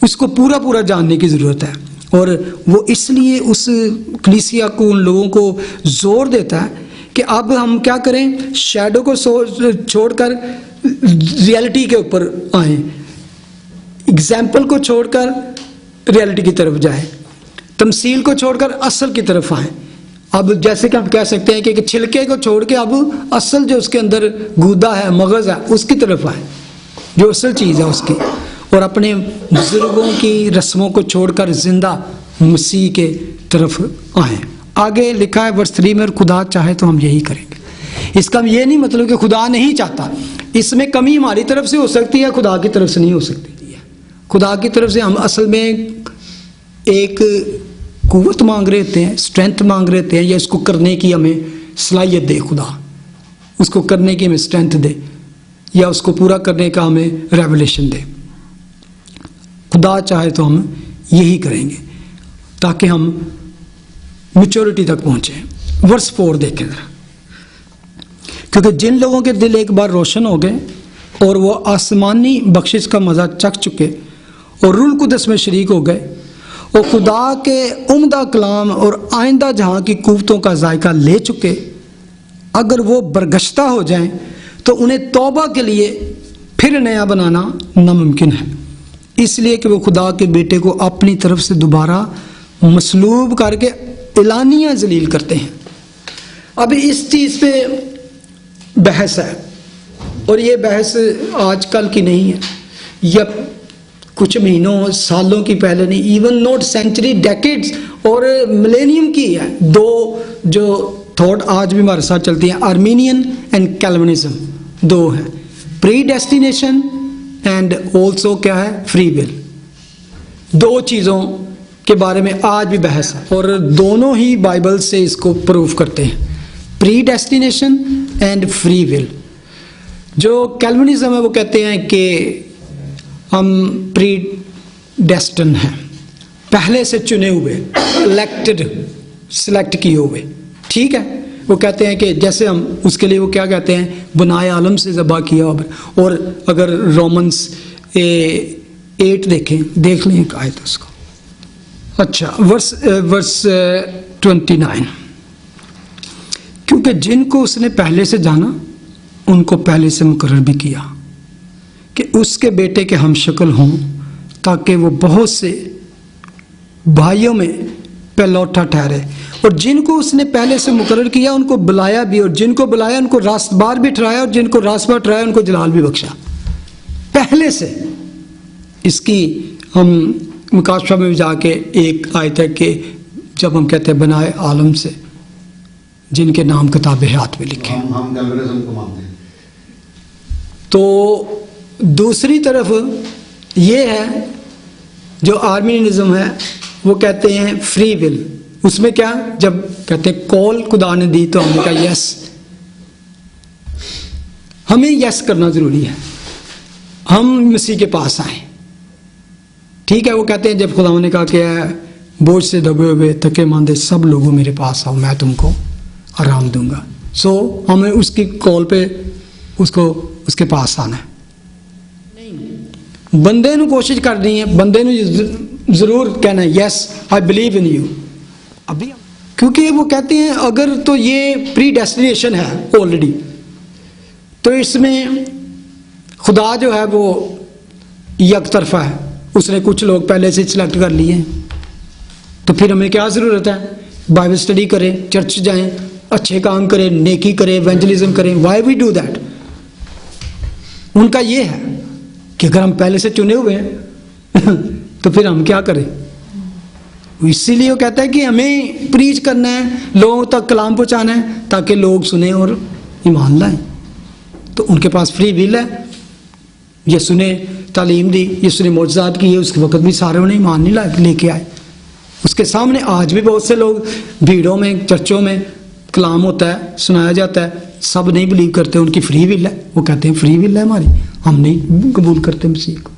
A: उसको पूरा जानने की ज़रूरत है। और वो इसलिए उस कलीसिया को, उन लोगों को जोर देता है कि अब हम क्या करें, शैडो को छोड़कर रियलिटी के ऊपर आए, एग्जाम्पल को छोड़कर रियलिटी की तरफ जाए, तमसील को छोड़कर असल की तरफ आए। अब जैसे कि हम कह सकते हैं कि छिलके को छोड़ के अब असल जो उसके अंदर गूदा है, मगज़ है, उसकी तरफ आए, जो असल चीज़ है उसकी, और अपने बुजुर्गों की रस्मों को छोड़कर जिंदा मसीह के तरफ आए। आगे लिखा है वर्स 3 में, और खुदा चाहे तो हम यही करेंगे। इसका ये नहीं मतलब कि खुदा नहीं चाहता, इसमें कमी हमारी तरफ से हो सकती है, खुदा की तरफ से नहीं हो सकती। खुदा की तरफ से हम असल में एक कुव्वत मांग रहे होते हैं, स्ट्रेंथ मांग रहे होते हैं, या इसको करने की हमें सलाहियत दे खुदा, उसको करने की हमें स्ट्रेंथ दे, या उसको पूरा करने का हमें रेवलेशन दे। खुदा चाहे तो हम यही करेंगे ताकि हम मैच्योरिटी तक पहुँचे। वर्स 4 देखें जरा, क्योंकि जिन लोगों के दिल एक बार रोशन हो गए और वो आसमानी बख्शिश का मज़ा चख चुके और रूह कुदस में शरीक हो गए और खुदा के उम्दा कलाम और आइंदा जहाँ की कुव्वतों का जायका ले चुके, अगर वो बरगश्ता हो जाएं तो उन्हें तौबा के लिए फिर नया बनाना नामुमकिन है, इसलिए कि वो खुदा के बेटे को अपनी तरफ से दोबारा मसलूब करके एलानिया जलील करते हैं। अभी इस चीज़ पे बहस है, और ये बहस आजकल की नहीं है, यह कुछ महीनों सालों की पहले नहीं, इवन नॉट सेंचुरी, डेकेड्स और मिलेनियम की है। दो जो थॉट आज भी हमारे साथ चलती हैं, आर्मीनियन एंड कैल्विनिज्म, दो हैं, प्री डेस्टिनेशन एंड ऑल्सो क्या है, फ्री विल। दो चीज़ों के बारे में आज भी बहस है, और दोनों ही बाइबल से इसको प्रूव करते हैं, pre destination and free will. जो कैल्विनिज्म है वो कहते हैं कि हम प्री डेस्टिन हैं, पहले से चुने हुए, इलेक्टेड, सिलेक्ट किए हुए, ठीक है। वो कहते हैं कि जैसे हम उसके लिए वो क्या कहते हैं, बुनाए आलम से ज़बा किया। और अगर रोमन्स 8 देख लें एक आयत उसको। अच्छा, वर्स 29, क्योंकि जिनको उसने पहले से जाना उनको पहले से मुकर्रर भी किया कि उसके बेटे के हमशक्ल हों, ताकि वो बहुत से भाइयों में पहलौठा ठहरे। और जिनको उसने पहले से मुकर्रर किया उनको बुलाया भी, और जिनको बुलाया उनको रास्तबार भी ठहराया, और जिनको रास्तबार ठहराया उनको जलाल भी बख्शा, पहले से। इसकी हम मुकाशफा में जाके एक आयत है कि जब हम कहते हैं बनाए आलम से जिनके नाम किताब हयात में लिखे।
E: हम कैल्विनिज्म को मानते हैं।
A: तो दूसरी तरफ ये है जो आर्मीनिज्म है, वो कहते हैं फ्री विल। उसमें क्या, जब कहते हैं कॉल खुदा ने दी तो हमने कहा यस, हमें यस करना जरूरी है, हम मसीह के पास आए। ठीक है, वो कहते हैं जब खुदा ने कहा कि बोझ से दबे हुए थके मांदे सब लोगों मेरे पास आओ, मैं तुमको आराम दूंगा। सो हमें उसकी कॉल पे उसको उसके पास आना है। बंदे ने कोशिश करनी है, बंदे ने जरूर कहना है yes I believe in you. अभी क्योंकि वो कहते हैं अगर तो ये प्री डेस्टिनेशन है ऑलरेडी, तो इसमें खुदा जो है वो एक तरफा है, उसने कुछ लोग पहले से सिलेक्ट कर लिए हैं। तो फिर हमें क्या ज़रूरत है, बाइबल स्टडी करें, चर्च जाएं, अच्छे काम करें, नेकी करें, इवेंजलिज्म करें। Why we do that? उनका ये है कि अगर हम पहले से चुने हुए हैं तो फिर हम क्या करें। इसीलिए वो कहता है कि हमें प्रीच करना है, लोगों तक कलाम पहुंचाना है ताकि लोग सुने और ईमान लाएं। तो उनके पास फ्री विल है, यीशु ने तालीम दी, यीशु ने मौजज़ात किए, उसके वक्त भी सारे उन्हें ईमान नहीं लेके आए। उसके सामने आज भी बहुत से लोग भीड़ों में, चर्चों में कलाम होता है, सुनाया जाता है, सब नहीं बिलीव करते, उनकी फ्री विल है। वो कहते हैं फ्री विल है हमारी, हम नहीं कबूल करते मसीह को।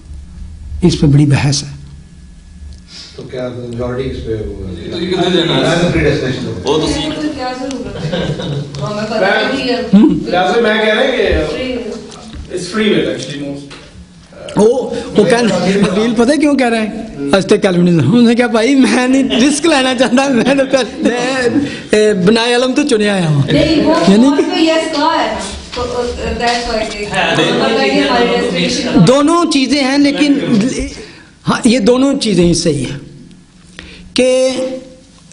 A: इस पर बड़ी बहस है।
E: तो क्या मेजॉरिटी इस पे
C: वो तो सीख
F: क्या जरूरत है, हमें पता नहीं है।
D: मैं कह रहा हूं कि it's free will actually most.
A: वो वील पता है क्यों कह रहे हैं आज तक कैल्विनिज्म? उन्होंने क्या भाई मैं नहीं रिस्क लेना चाहता, मैं बनाए आलम तो चुने आया हूँ।
F: नहीं वो
A: यानी
F: पे यस कहा है ना, तो दैट्स व्हाई
A: दोनों चीजें हैं, लेकिन हाँ ये दोनों चीजें ही सही हैं कि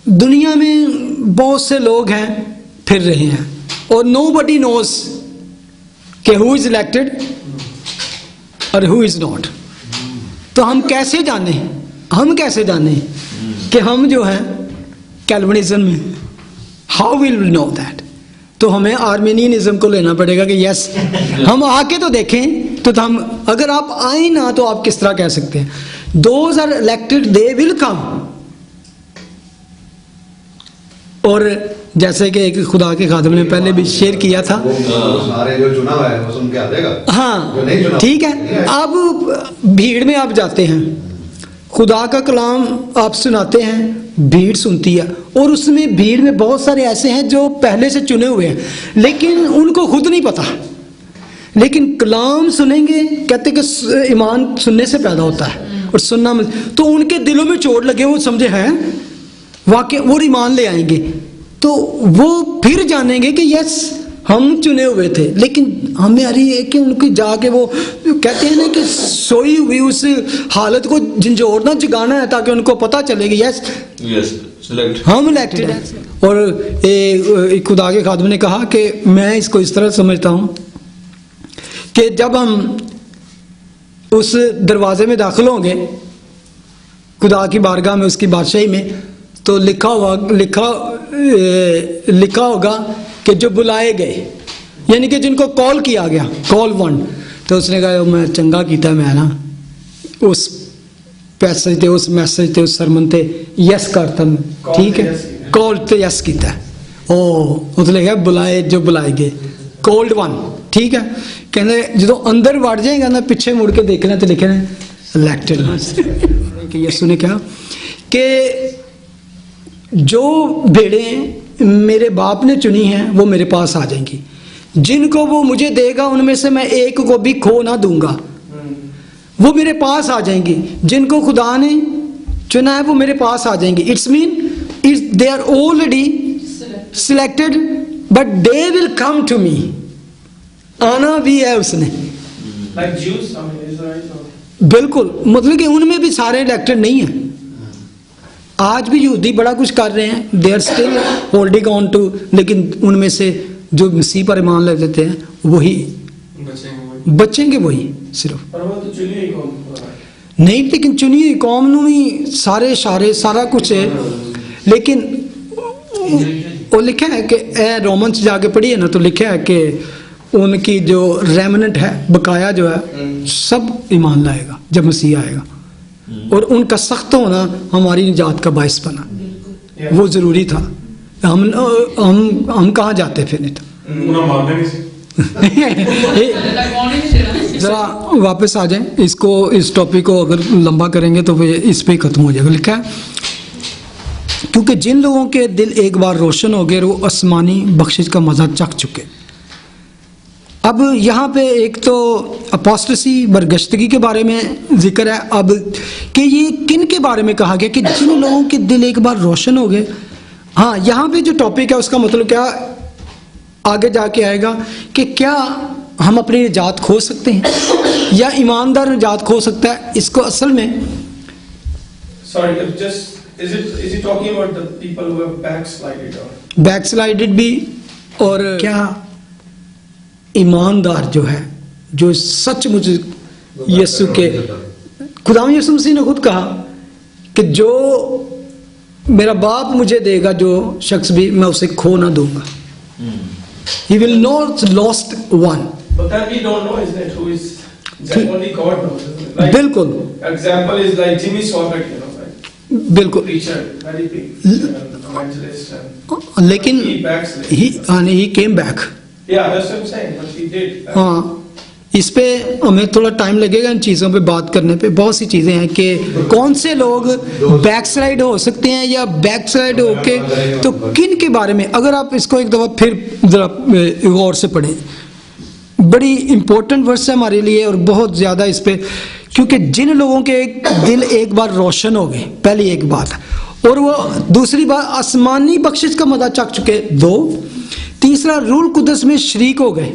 A: दुनिया में बहुत से लोग हैं फिर रहे हैं और नोबडी नोज कि हु इज इलेक्टेड और हु इज नॉट। तो हम कैसे जाने कि हम जो हैं कैल्विनिज्म में, how will we know that? तो हमें आर्मेनियनिज्म को लेना पड़ेगा कि यस हम आके तो देखें। तो हम अगर आप आए ना तो आप किस तरह कह सकते हैं those are elected they will come. और जैसे कि एक खुदा के खादिम ने पहले भी शेयर किया था,
E: सारे जो चुना हुआ है वो सुन के आ जाएगा।
A: हाँ ठीक है, अब भीड़ में आप जाते हैं, खुदा का कलाम आप सुनाते हैं, भीड़ सुनती है, और उसमें भीड़ में बहुत सारे ऐसे हैं जो पहले से चुने हुए हैं लेकिन उनको खुद नहीं पता, लेकिन कलाम सुनेंगे। कहते कि ईमान सुनने से पैदा होता है और सुनना में, तो उनके दिलों में चोट लगे, वो समझे हैं वाकई, वो ईमान ले आएंगे। तो वो फिर जानेंगे कि यस हम चुने हुए थे। लेकिन हमें आ रही है कि उनकी जाके वो कहते हैं ना कि सोई हुई उस हालत को झंझोड़ना, जगाना है ताकि उनको पता चले कि यस हम इलेक्टेड हैं। और एक खुदा के खादिम ने कहा कि मैं इसको इस तरह समझता हूँ कि जब हम उस दरवाजे में दाखिल होंगे खुदा की बारगाह में, उसकी बादशाही में, तो लिखा होगा कि जो बुलाए गए, यानी कि जिनको कॉल किया गया, कॉल वन, तो उसने कहा मैं चंगा किया, मैं ना उस पैसेज ते, उस मैसेज ते, उस सरमन ते यस करता, ठीक है, कॉल ते यस किया। उसने कहा बुलाए, जो बुलाए गए, कॉल्ड वन, ठीक है। कहने जो अंदर वड़ जाएगा ना, पीछे मुड़ के देखना तो लिखे इलेक्टेड। कि यीशु ने कहा कि जो भेड़ें मेरे बाप ने चुनी हैं वो मेरे पास आ जाएंगी, जिनको वो मुझे देगा उनमें से मैं एक को भी खो ना दूंगा। वो मेरे पास आ जाएंगी, जिनको खुदा ने चुना है वो मेरे पास आ जाएंगी। It's mean they are already selected but they will come to me. आना भी है उसने, बिल्कुल, मतलब कि उनमें भी सारे इलेक्टेड नहीं है। आज भी यहूदी बड़ा कुछ कर रहे हैं, they are still holding on to, लेकिन उनमें से जो मसीह पर ईमान ले देते हैं वही बचेंगे, वही सिर्फ।
D: पर वो तो चुनी हुई कौम
A: नहीं, लेकिन चुनी हुई कौम में सारे सारा कुछ है, लेकिन वो लिखा है कि रोमन्स जाके पढ़िए ना, तो लिखा है कि उनकी जो रेमनेंट है, बकाया जो है, सब ईमान लाएगा जब मसीह आएगा, और उनका सख्त होना हमारी निजात का बायस बना। वो जरूरी था। हम कहाँ जाते फिर नहीं तो जरा वापस आ जाएं, इसको, इस टॉपिक को अगर लंबा करेंगे तो फिर इस पे ही खत्म हो जाएगा। लिखा है क्योंकि जिन लोगों के दिल एक बार रोशन हो गए वो आसमानी बख्शिश का मजा चख चुके। अब यहाँ पे एक तो अपोस्टेसी बरगश्तगी के बारे में जिक्र है, अब कि ये किन के बारे में कहा गया कि जिन लोगों के दिल एक बार रोशन हो गए। हाँ, यहाँ पे जो टॉपिक है उसका मतलब क्या आगे जाके आएगा कि क्या हम अपनी निजात खो सकते हैं या ईमानदार निजात खो सकता है। इसको असल में
D: is he talking about the people who have backslided or
A: बैकस्लाइडेड भी, और क्या ईमानदार जो है, जो सचमुच यीशु के, खुदावंद यीशु मसीह ने खुद कहा कि जो मेरा बाप मुझे देगा, जो शख्स भी, मैं उसे खो ना दूंगा। He will not lost one.
D: but that we don't know, isn't it, who is that? Only God knows, isn't it? Like,
A: बिल्कुल
D: example is like Jimmy Swaggart, you know, like
A: बिल्कुल,
D: preacher, very big evangelist, and
A: लेकिन
D: he backslid.
A: he came back।
D: Yeah, that's what I'm saying, but he did.
A: हाँ, इस पे हमें थोड़ा time लगेगा इन चीज़ों पे बात करने पे। बहुत सी चीज़ें हैं कि कौन से लोग बैकस्लाइड हो सकते हैं या बैकस्लाइड होके, तो किन के बारे में, अगर आप इसको एक दफ़ा फिर ज़रा गौर से पढ़ें, बड़ी इम्पोर्टेंट वर्स है हमारे लिए और बहुत ज़्यादा इस पे, क्योंकि जिन लोगों के दिल एक बार रोशन हो गए, पहली एक बात, और वो दूसरी बात आसमानी बख्शिश का मज़ा चख चुके, दो, तीसरा रूल कुदस में शरीक हो गए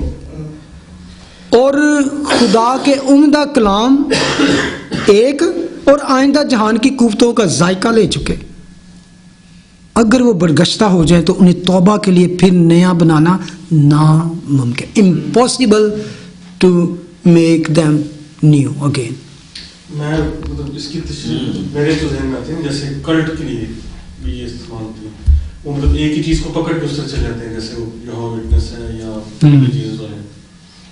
A: और खुदा के उम्दा कलाम एक, और आइंदा जहान की कुव्वतों का जायका ले चुके। अगर वो बरगश्ता हो जाए तो उन्हें तौबा के लिए फिर नया बनाना नामुमकिन, impossible to make them new again.
D: मैं मतलब इसकी तशरीह मेरे तो ज़हन में आती है, जैसे कल्ट के लिए भी ये इस्तेमाल होती है। वो मतलब एक ही चीज़ को पकड़ के उस तरह चले जाते हैं, जैसे वो यहोवा विटनेस है या जीसस वाले,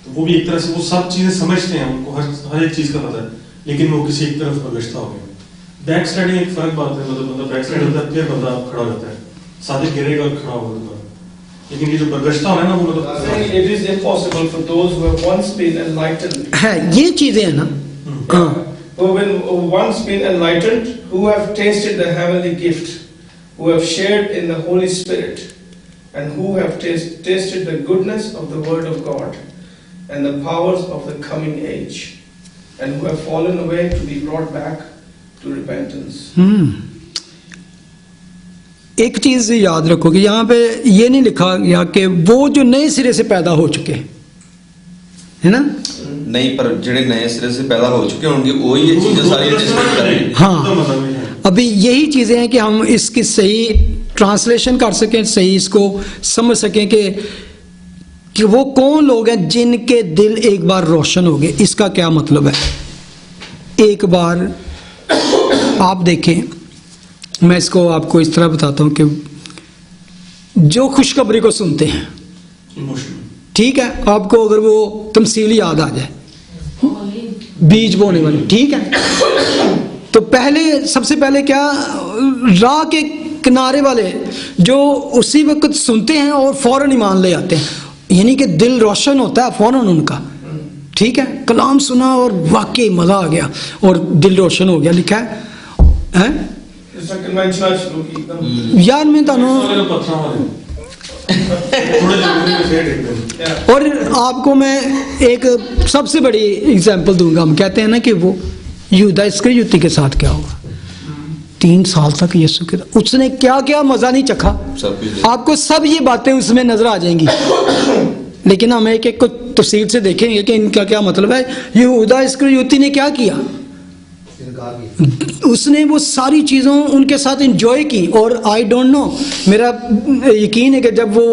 D: तो वो भी एक तरह से वो सब चीज़ें समझते हैं, उनको हर एक चीज़ का पता है, लेकिन वो किसी एक तरफ बरगश्ता हो गया। बैक स्लाइडिंग एक फर्क बात है, मतलब बंदा बैक स्लाइड होता है, फिर बंदा खड़ा हो जाता है, सादिक गिरेगा और खड़ा होगा। लेकिन ये जो बरगश्ता होना है ना, वो मतलब
G: it is impossible for those who have once been enlightened,
A: है ये चीज़ें हैं ना, हाँ,
G: who have once been enlightened, who have tasted the heavenly gift, who have shared in the Holy Spirit, and who have tasted the goodness of the Word of God and the powers of the coming age, and who have fallen away to be brought back to repentance.
A: एक चीज़ याद रखो कि यहाँ पे ये नहीं लिखा गया कि वो जो नए सिरे से पैदा हो चुके हैं, है ना,
C: नहीं, पर ਜਿਹੜੇ नए सिरे से पैदा हो चुके होंगे वो ये चीजें सारी डिस्कस करेंगे।
A: हाँ, अभी यही चीज़ें हैं कि हम इसकी सही ट्रांसलेशन कर सकें, सही इसको समझ सकें कि वो कौन लोग हैं जिनके दिल एक बार रोशन हो गए। इसका क्या मतलब है? एक बार आप देखें, मैं इसको आपको इस तरह बताता हूँ कि जो खुशखबरी को सुनते हैं, ठीक है, आपको अगर वो तमसील याद आ जाए, बीज बोने वाली, ठीक है, तो पहले सबसे पहले क्या, राह के किनारे वाले जो उसी वक्त सुनते हैं और फौरन ईमान ले आते हैं, यानी कि दिल रोशन होता है फौरन उनका, ठीक है, कलाम सुना और वाकई मज़ा आ गया और दिल रोशन हो गया। लिखा है यार, मैं और आपको मैं एक सबसे बड़ी एग्जांपल दूंगा। हम कहते हैं ना कि वो यहूदा इस्करियोती के साथ क्या हुआ, 3 साल तक यीशु के, उसने क्या क्या मजा नहीं चखा, आपको सब ये बातें उसमें नजर आ जाएंगी, लेकिन हम एक एक को तफसील से देखेंगे कि इनका क्या मतलब है। यहूदा इस्करियोती ने क्या किया, उसने वो सारी चीज़ों उनके साथ एंजॉय की, और आई डोंट नो, मेरा यकीन है कि जब वो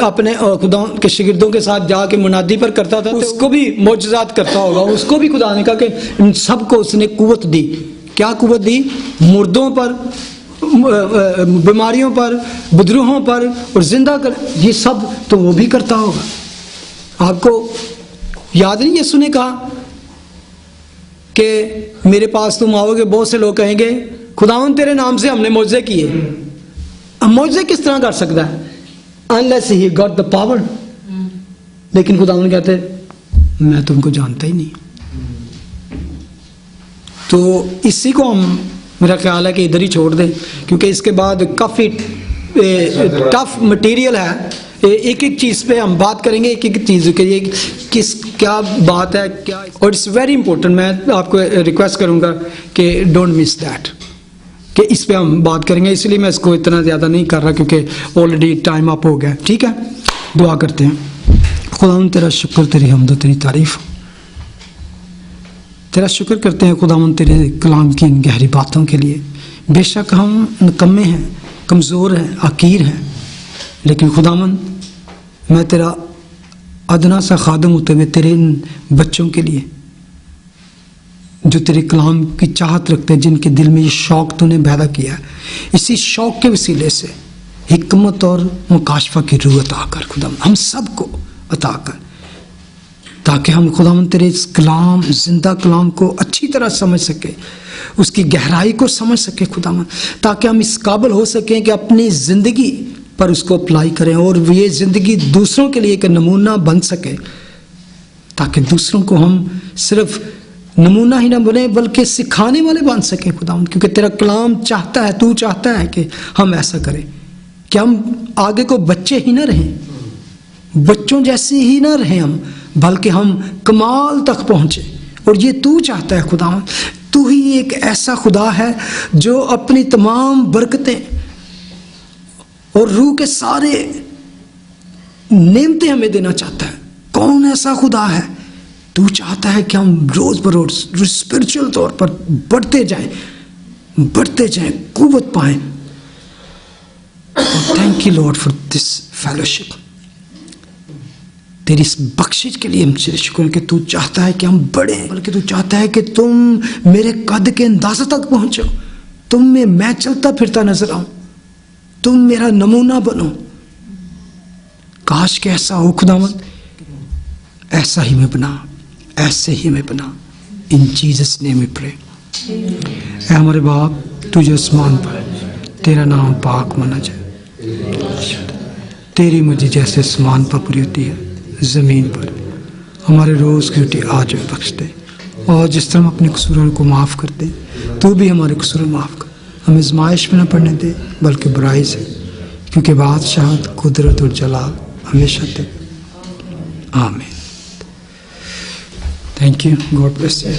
A: अपने खुदा के शागिर्दों के साथ जाके मुनादी पर करता था, तो उसको भी मौजज़ात करता होगा, उसको भी खुदा ने कहा कि इन सबको उसने कुव्वत दी। क्या कुव्वत दी? मुर्दों पर बीमारियों पर, विद्रोहों पर और जिंदा कर, ये सब तो वो भी करता होगा। आपको याद नहीं यीशु ने कहा कि मेरे पास तुम आओगे, बहुत से लोग कहेंगे खुदावन तेरे नाम से हमने मौजे किए। अब मौजे किस तरह कर सकता है? Unless he got the power. लेकिन खुदावन कहते मैं तुमको जानता ही नहीं। तो इसी को हम, मेरा ख्याल है कि इधर ही छोड़ दें, क्योंकि इसके बाद काफ़ी टफ मटेरियल है। एक एक चीज़ पे हम बात करेंगे, एक एक चीज़ के लिए किस क्या बात है क्या। और इट्स वेरी इंपॉर्टेंट, मैं आपको रिक्वेस्ट करूंगा कि डोंट मिस दैट, कि इस पे हम बात करेंगे। इसलिए मैं इसको इतना ज़्यादा नहीं कर रहा, क्योंकि ऑलरेडी टाइम अप हो गया। ठीक है, दुआ करते हैं। खुदावन तेरा शुक्र, तेरी हमद, तेरी तारीफ, तेरा शुक्र करते हैं खुदावन तेरे कलाम की इन गहरी बातों के लिए। बेशक हम निकम्मे हैं, कमज़ोर हैं, हकीर हैं, लेकिन खुदावन मैं तेरा अदना सा खादम होते हुए तेरे इन बच्चों के लिए जो तेरे कलाम की चाहत रखते हैं, जिनके दिल में ये शौक़ तूने पैदा किया है, इसी शौक़ के वसीले से हिकमत और मुकाशफा की रूह अता कर खुदावन, हम सबको अता कर, ताकि हम खुदावन तेरे इस कलाम, जिंदा कलाम को अच्छी तरह समझ सके, उसकी गहराई को समझ सके खुदावन, ताकि हम इस काबिल हो सकें कि अपनी ज़िंदगी पर उसको अप्लाई करें और ये ज़िंदगी दूसरों के लिए एक नमूना बन सके, ताकि दूसरों को हम सिर्फ नमूना ही ना बने बल्कि सिखाने वाले बन सके खुदावन। क्योंकि तेरा कलाम चाहता है, तू चाहता है कि हम ऐसा करें, कि हम आगे को बच्चे ही ना रहें, बच्चों जैसे ही ना रहें हम, बल्कि हम कमाल तक पहुँचे। और ये तू चाहता है खुदावन। तू ही एक ऐसा खुदा है जो अपनी तमाम बरकतें और रूह के सारे नेमतें हमें देना चाहता है। कौन ऐसा खुदा है? तू चाहता है कि हम रोज बरोज स्पिरिचुअल तौर पर बढ़ते जाएं, कुव्वत पाएं। Thank you Lord for this fellowship. तेरी इस बख्शिश के लिए हम तेरे शुक्र है कि तू चाहता है कि हम बढ़ें, बल्कि तू चाहता है कि तुम मेरे कद के अंदाज़े तक पहुंचो, तुम में मैं चलता फिरता नजर आऊं, तुम मेरा नमूना बनो। काश के ऐसा हो खुदावन, ऐसा ही मैं बना, ऐसे ही मैं बना। इन जीसस नेम में प्रे। ऐ हमारे बाप, तुझे आसमान पर तेरा नाम पाक माना जाए, तेरी मर्जी जैसे आसमान पर पूरी होती है ज़मीन पर। हमारे रोज़ की रोटी आज हमें बख्श दे, और जिस तरह हम अपने कसूरों को माफ़ कर दे, तू भी हमारे कसूर माफ़ कर। हमें आज़माइश में न पड़ने दे, बल्कि बुराई से, क्योंकि बादशाहत, कुदरत और जलाल हमेशा तेरे। आमीन। Thank you. God bless you.